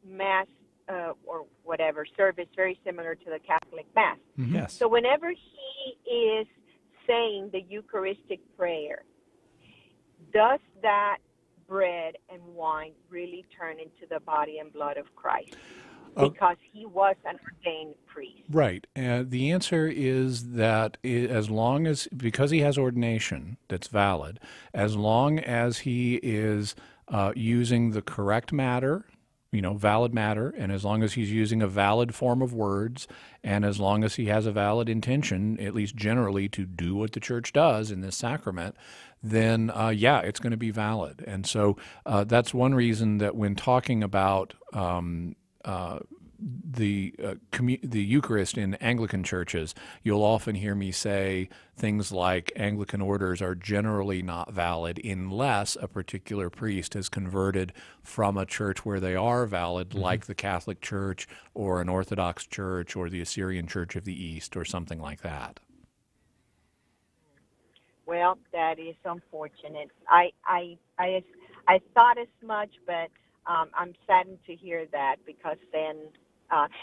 Mass or whatever service, very similar to the Catholic Mass. Mm-hmm. Yes. So whenever he is saying the Eucharistic prayer, does that bread and wine really turn into the body and blood of Christ? Because he was an ordained priest. Right. The answer is that because he has ordination that's valid, as long as he is using the correct matter, valid matter, and as long as he's using a valid form of words, and as long as he has a valid intention, at least generally, to do what the church does in this sacrament, then it's going to be valid. And so that's one reason that when talking about the Eucharist in Anglican churches, you'll often hear me say things like Anglican orders are generally not valid unless a particular priest has converted from a church where they are valid, like the Catholic Church or an Orthodox Church or the Assyrian Church of the East or something like that. Well, that is unfortunate. I thought as much, but I'm saddened to hear that, because then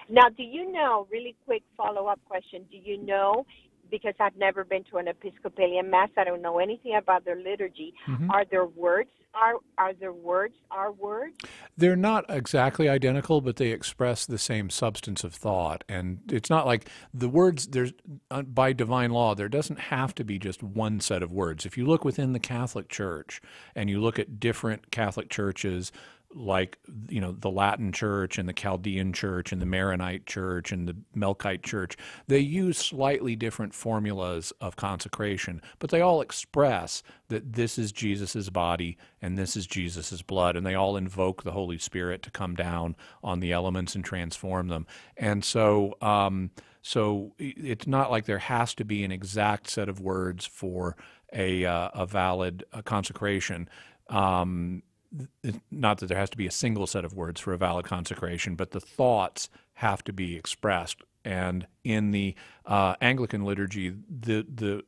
now, do you know, really quick follow-up question, do you know, because I've never been to an Episcopalian Mass, I don't know anything about their liturgy, are there words, are there words, are words? They're not exactly identical, but they express the same substance of thought. And it's not like the words, there's by divine law, there doesn't have to be just one set of words. If you look within the Catholic Church and you look at different Catholic churches, like, the Latin Church and the Chaldean Church and the Maronite Church and the Melkite Church, they use slightly different formulas of consecration, but they all express that this is Jesus's body and this is Jesus's blood, and they all invoke the Holy Spirit to come down on the elements and transform them. And so, so it's not like there has to be an exact set of words for a valid consecration. Not that there has to be a single set of words for a valid consecration, but the thoughts have to be expressed. And in the Anglican liturgy, the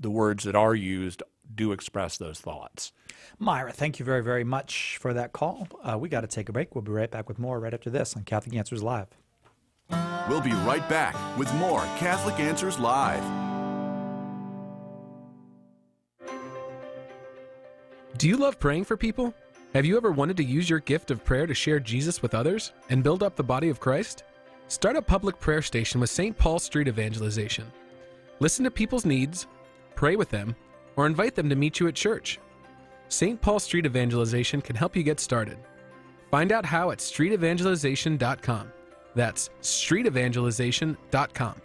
words that are used do express those thoughts. Myra, thank you very, very much for that call. We got to take a break. We'll be right back with more right after this on Catholic Answers Live. We'll be right back with more Catholic Answers Live. Do you love praying for people? Have you ever wanted to use your gift of prayer to share Jesus with others and build up the body of Christ? Start a public prayer station with St. Paul Street Evangelization. Listen to people's needs, pray with them, or invite them to meet you at church. St. Paul Street Evangelization can help you get started. Find out how at streetevangelization.com. That's streetevangelization.com.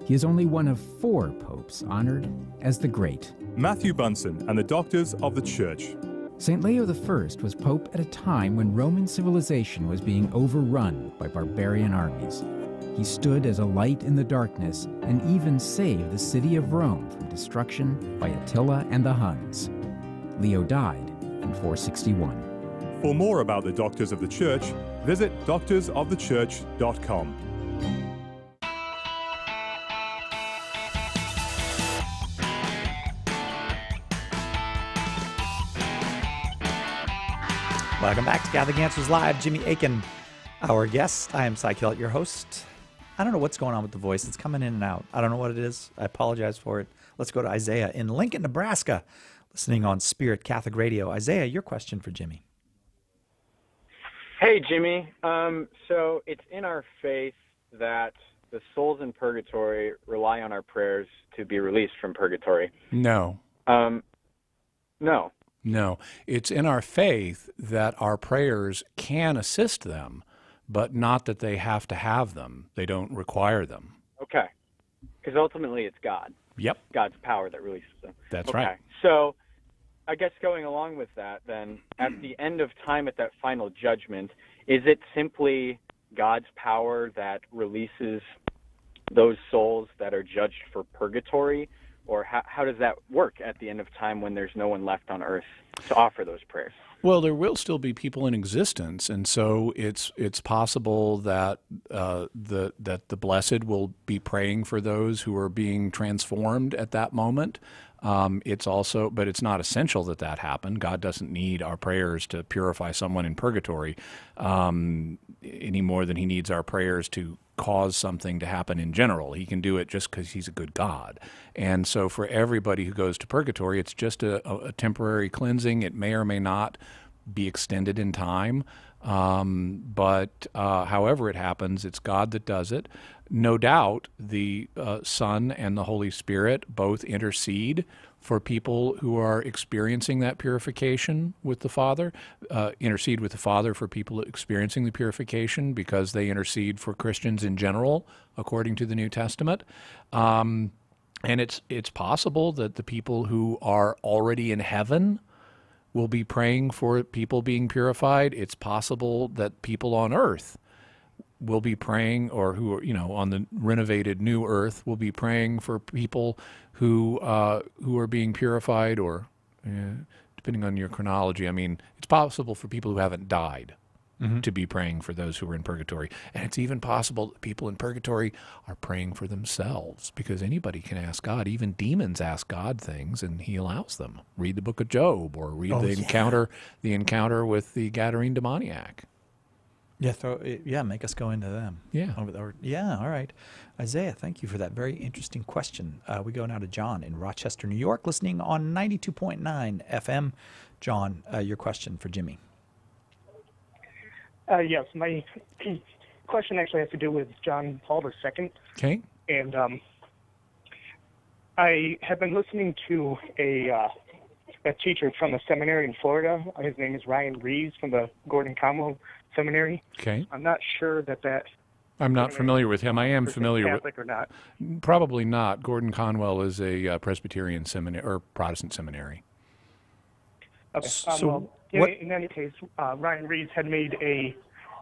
He is only one of 4 popes honored as the Great. Matthew Bunsen and the Doctors of the Church. St. Leo I was pope at a time when Roman civilization was being overrun by barbarian armies. He stood as a light in the darkness and even saved the city of Rome from destruction by Attila and the Huns. Leo died in 461. For more about the Doctors of the Church, visit doctorsofthechurch.com. Welcome back to Catholic Answers Live. Jimmy Akin, our guest. I am Cy Kellett, your host. I don't know what's going on with the voice. It's coming in and out. I don't know what it is. I apologize for it. Let's go to Isaiah in Lincoln, Nebraska, listening on Spirit Catholic Radio. Isaiah, your question for Jimmy. Hey, Jimmy. So it's in our faith that the souls in purgatory rely on our prayers to be released from purgatory. No. No. No. It's in our faith that our prayers can assist them, but not that they have to have them. They don't require them. Okay. Because ultimately it's God. Yep. God's power that releases them. That's okay. right. So I guess going along with that, then, at the end of time, at that final judgment, is it simply God's power that releases those souls that are judged for purgatory? Or how does that work at the end of time when there's no one left on earth to offer those prayers? Well, there will still be people in existence, and so it's possible that that the blessed will be praying for those who are being transformed at that moment. It's also, but it's not essential that that happen. God doesn't need our prayers to purify someone in purgatory any more than He needs our prayers to cause something to happen in general. He can do it just because He's a good God. And so for everybody who goes to purgatory, it's just a temporary cleansing. It may or may not be extended in time. But however it happens, it's God that does it. No doubt the Son and the Holy Spirit both intercede for people who are experiencing that purification with the Father, intercede with the Father for people experiencing the purification because they intercede for Christians in general, according to the New Testament. And it's possible that the people who are already in heaven will be praying for people being purified. It's possible that people on earth will be praying, or who are, on the renovated new earth will be praying for people who are being purified, or depending on your chronology. I mean, it's possible for people who haven't died to be praying for those who are in purgatory. And it's even possible that people in purgatory are praying for themselves, because anybody can ask God. Even demons ask God things, and He allows them. Read the book of Job, or read the encounter with the Gadarene demoniac. Yeah, make us go into them. Yeah. All right. Isaiah, thank you for that very interesting question. We go now to John in Rochester, New York, listening on 92.9 FM. John, your question for Jimmy. Yes, my question actually has to do with John Paul II. Okay. And I have been listening to a teacher from a seminary in Florida. His name is Ryan Reeves from the Gordon Conwell Seminary. Okay. I'm not sure that I'm not familiar with him. I am familiar Catholic or not. Probably not. Gordon Conwell is a Presbyterian seminary or Protestant seminary. Okay. So in any case, Ryan Reeves had made a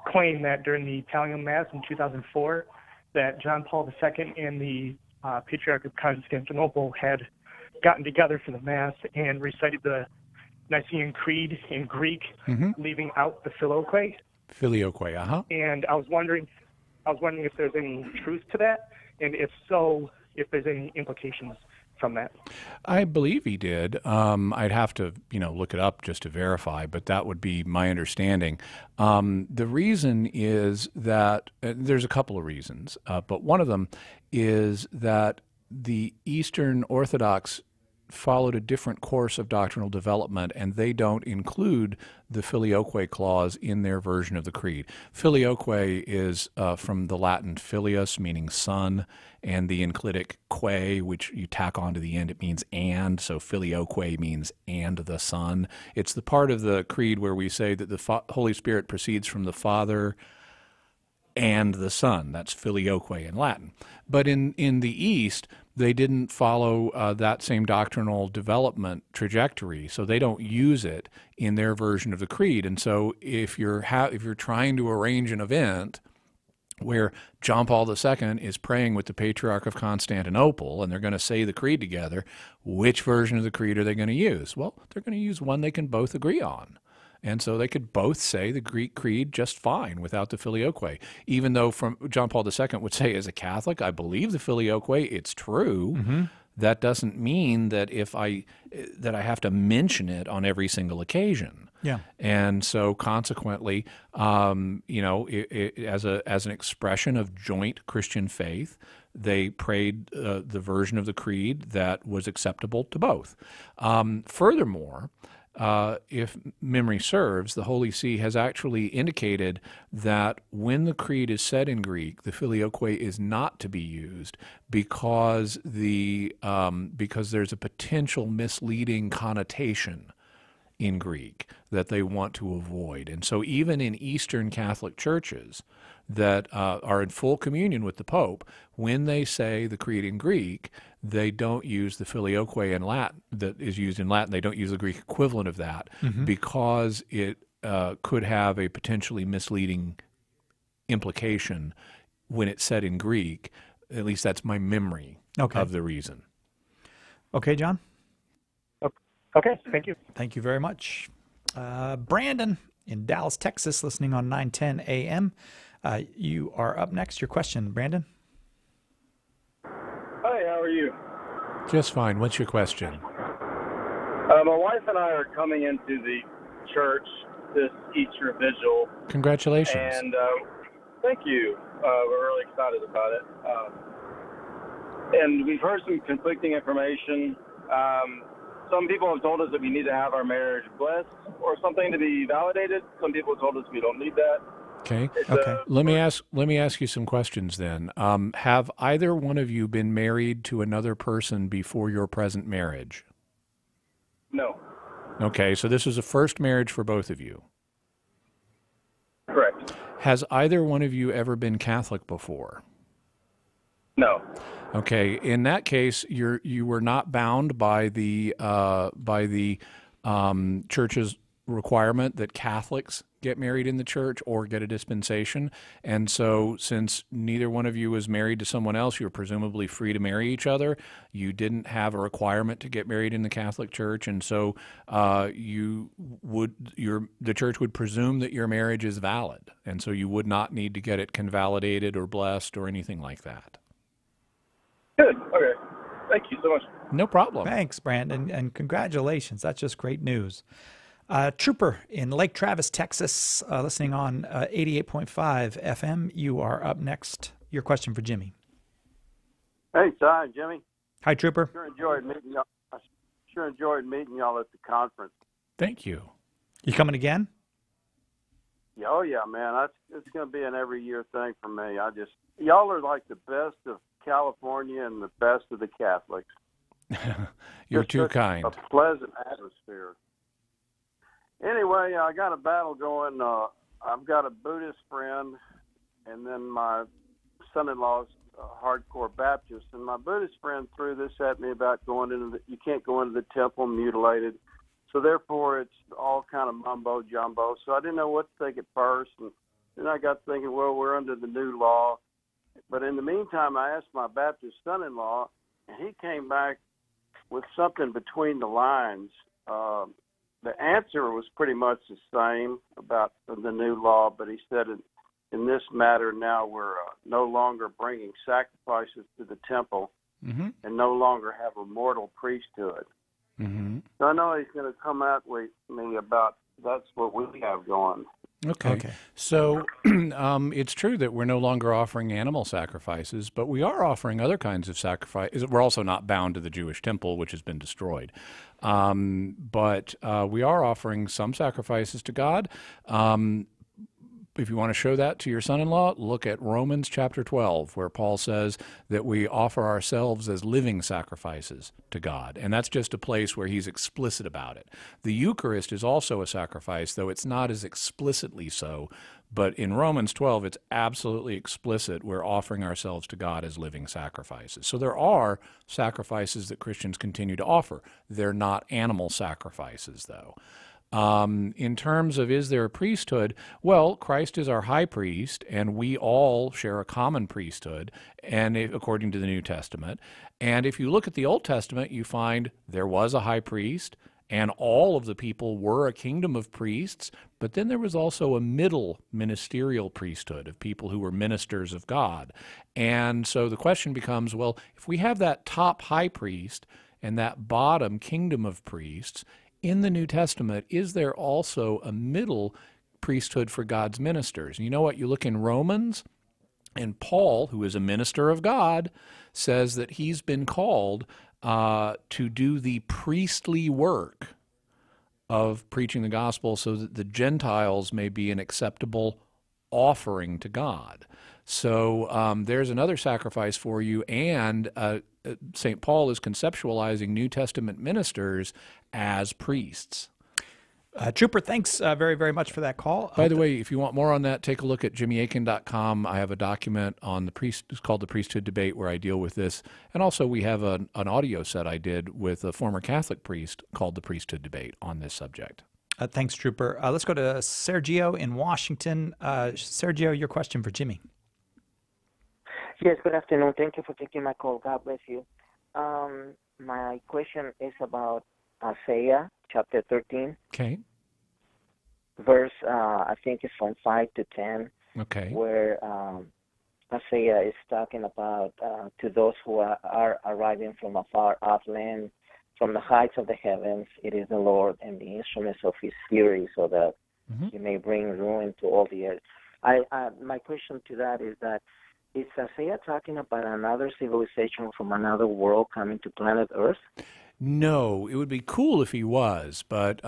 claim that during the Italian Mass in 2004, that John Paul II and the Patriarch of Constantinople had gotten together for the Mass and recited the Nicene Creed in Greek, leaving out the Filioque. Filioque, And I was wondering if there's any truth to that, and if so, if there's any implications from that. I believe he did. I'd have to, look it up just to verify, but that would be my understanding. The reason is that there's a couple of reasons, but one of them is that the Eastern Orthodox followed a different course of doctrinal development, and they don't include the filioque clause in their version of the creed. Filioque is from the Latin filius, meaning son, and the enclitic que, which you tack on to the end, it means and, so filioque means and the Son. It's the part of the creed where we say that the Holy Spirit proceeds from the Father and the Son. That's filioque in Latin. But in the East, they didn't follow that same doctrinal development trajectory, so they don't use it in their version of the creed. And so if you're trying to arrange an event where John Paul II is praying with the Patriarch of Constantinople and they're going to say the creed together, which version of the creed are they going to use? Well, they're going to use one they can both agree on. And so they could both say the Greek creed just fine without the filioque. Even though from John Paul II would say, as a Catholic, I believe the filioque, it's true. Mm-hmm. That doesn't mean that I have to mention it on every single occasion. Yeah. And so consequently, as an expression of joint Christian faith, they prayed the version of the creed that was acceptable to both. Furthermore, if memory serves, the Holy See has actually indicated that when the creed is said in Greek, the filioque is not to be used because there's a potential misleading connotation in Greek that they want to avoid. And so even in Eastern Catholic churches that are in full communion with the Pope, when they say the creed in Greek, they don't use the filioque in Latin that is used in Latin. They don't use the Greek equivalent of that because it could have a potentially misleading implication when it's said in Greek. At least that's my memory of the reason. Okay, John? Okay, thank you. Thank you very much. Brandon in Dallas, Texas, listening on 910 AM. You are up next. Your question, Brandon. Hi, how are you? Just fine. What's your question? My wife and I are coming into the church this Easter Vigil. Congratulations. And thank you. We're really excited about it. And we've heard some conflicting information. Some people have told us that we need to have our marriage blessed or something to be validated. Some people have told us we don't need that. Okay. Let me ask you some questions then. Have either one of you been married to another person before your present marriage? No. Okay, so this is a first marriage for both of you. Correct. Has either one of you ever been Catholic before? No. Okay, in that case, you were not bound by the church's requirement that Catholics get married in the church or get a dispensation. And so since neither one of you was married to someone else, you're presumably free to marry each other. You didn't have a requirement to get married in the Catholic Church, and so the church would presume that your marriage is valid, and so you would not need to get it convalidated or blessed or anything like that. Good. Okay. Thank you so much. No problem. Thanks, Brandon, and congratulations. That's just great news. Trooper in Lake Travis, Texas, listening on 88.5 FM. You are up next. Your question for Jimmy. Hey, hi, Jimmy. Hi, Trooper. Sure enjoyed meeting y'all. I sure enjoyed meeting y'all at the conference. Thank you. You coming again? Yeah, oh yeah, man. It's going to be an every year thing for me. Y'all are like the best of California and the best of the Catholics. You're just too kind. A pleasant atmosphere. Anyway, I got a battle going. I've got a Buddhist friend, and then my son-in-law's a hardcore Baptist. And my Buddhist friend threw this at me about you can't go into the temple mutilated. So therefore, it's all kind of mumbo jumbo. So I didn't know what to think at first, and then I got thinking, well, we're under the new law. But in the meantime, I asked my Baptist son-in-law, and he came back with something between the lines. The answer was pretty much the same about the new law, but he said in this matter now we're no longer bringing sacrifices to the temple and no longer have a mortal priesthood. So I know he's going to come out with me about that's what we have going. Okay. So it's true that we're no longer offering animal sacrifices, but we are offering other kinds of sacrifices. We're also not bound to the Jewish temple, which has been destroyed. But we are offering some sacrifices to God. If you want to show that to your son-in-law, look at Romans chapter 12, where Paul says that we offer ourselves as living sacrifices to God. And that's just a place where he's explicit about it. The Eucharist is also a sacrifice, though it's not as explicitly so. But in Romans 12, it's absolutely explicit. We're offering ourselves to God as living sacrifices. So there are sacrifices that Christians continue to offer. They're not animal sacrifices, though. In terms of is there a priesthood, well, Christ is our high priest, and we all share a common priesthood, and according to the New Testament. And if you look at the Old Testament, you find there was a high priest, and all of the people were a kingdom of priests, but then there was also a middle ministerial priesthood of people who were ministers of God. And so the question becomes, well, if we have that top high priest and that bottom kingdom of priests, in the New Testament, is there also a middle priesthood for God's ministers? And you know what? You look in Romans, and Paul, who is a minister of God, says that he's been called to do the priestly work of preaching the gospel so that the Gentiles may be an acceptable offering to God. So there's another sacrifice for you, and St. Paul is conceptualizing New Testament ministers as priests. Trooper, thanks very, very much for that call. By the way, if you want more on that, take a look at jimmyakin.com. I have a document on the priest. It's called The Priesthood Debate, where I deal with this. And also we have an audio set I did with a former Catholic priest called The Priesthood Debate on this subject. Thanks, Trooper. Let's go to Sergio in Washington. Sergio, your question for Jimmy. Yes, good afternoon. Thank you for taking my call. God bless you. My question is about Isaiah chapter 13. Okay. Verse, I think it's from 5 to 10. Okay. Where Isaiah is talking about to those who are arriving from a far off land, from the heights of the heavens, it is the Lord and the instruments of his fury, so that he may bring ruin to all the earth. My question to that is that, is Isaiah talking about another civilization from another world coming to planet Earth? No, it would be cool if he was, but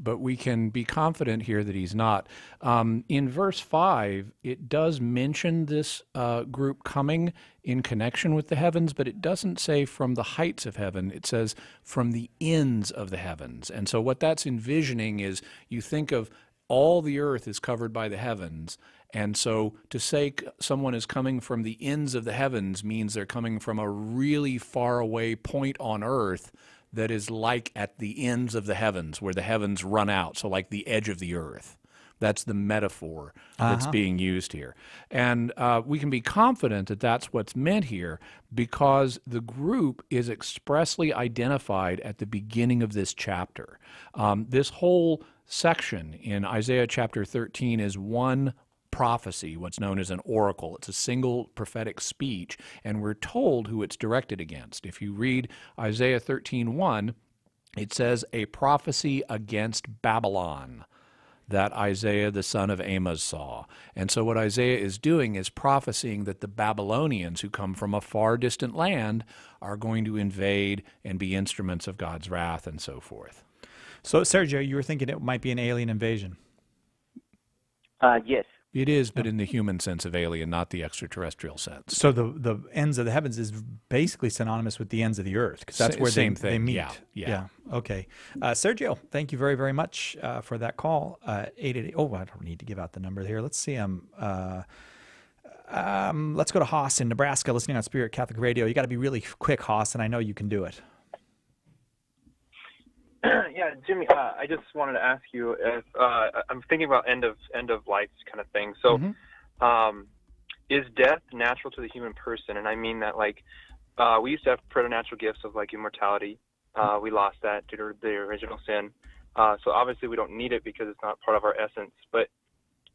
we can be confident here that he's not. In verse 5, it does mention this group coming in connection with the heavens, but it doesn't say from the heights of heaven. It says from the ends of the heavens. And so what that's envisioning is you think of all the earth is covered by the heavens. And so to say someone is coming from the ends of the heavens means they're coming from a really far away point on earth that is like at the ends of the heavens, where the heavens run out, so like the edge of the earth. That's the metaphor that's being used here. And we can be confident that that's what's meant here because the group is expressly identified at the beginning of this chapter. This whole section in Isaiah chapter 13 is one prophecy, what's known as an oracle. It's a single prophetic speech, and we're told who it's directed against. If you read Isaiah 13:1, it says, a prophecy against Babylon that Isaiah the son of Amos saw. And so what Isaiah is doing is prophesying that the Babylonians, who come from a far distant land, are going to invade and be instruments of God's wrath and so forth. So, Sergio, you were thinking it might be an alien invasion? Yes. It is, but in the human sense of alien, not the extraterrestrial sense. So the ends of the heavens is basically synonymous with the ends of the earth, because that's where they meet. Yeah. Okay. Sergio, thank you very, very much for that call. 888. Oh, I don't need to give out the number here. Let's see. Let's go to Haas in Nebraska, listening on Spirit Catholic Radio. You got to be really quick, Haas, and I know you can do it. Yeah, Jimmy, I just wanted to ask you if I'm thinking about end of life kind of thing. So, is death natural to the human person? And I mean that, like, we used to have preternatural gifts of like immortality. We lost that due to the original sin. So obviously we don't need it because it's not part of our essence. But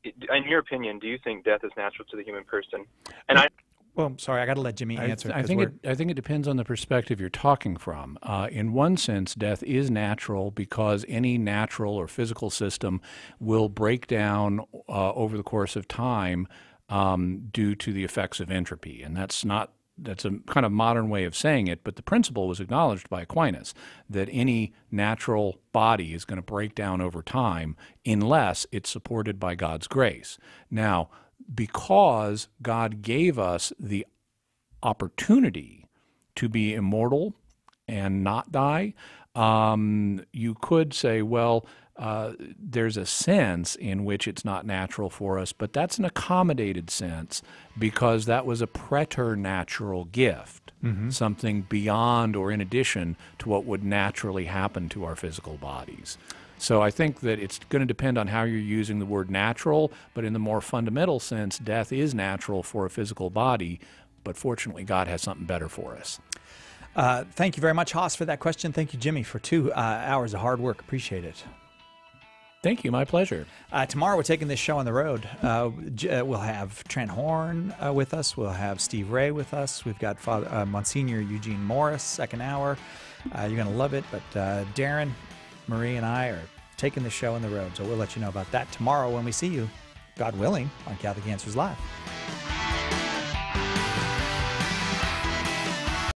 in your opinion, do you think death is natural to the human person? And Well, I'm sorry, I got to let Jimmy answer. I think it depends on the perspective you're talking from. In one sense, death is natural because any natural or physical system will break down over the course of time due to the effects of entropy, and that's a kind of modern way of saying it, but the principle was acknowledged by Aquinas that any natural body is going to break down over time unless it's supported by God's grace. Now, because God gave us the opportunity to be immortal and not die, you could say, well, there's a sense in which it's not natural for us, but that's an accommodated sense because that was a preternatural gift, something beyond or in addition to what would naturally happen to our physical bodies. So I think that it's going to depend on how you're using the word natural, but in the more fundamental sense, death is natural for a physical body, but fortunately God has something better for us. Thank you very much, Haas, for that question. Thank you, Jimmy, for 2 hours of hard work. Appreciate it. Thank you. My pleasure. Tomorrow we're taking this show on the road. We'll have Trent Horn with us. We'll have Steve Ray with us. We've got Monsignor Eugene Morris, second hour. You're going to love it. But Darren, Marie, and I are taking the show on the road. So we'll let you know about that tomorrow when we see you, God willing, on Catholic Answers Live.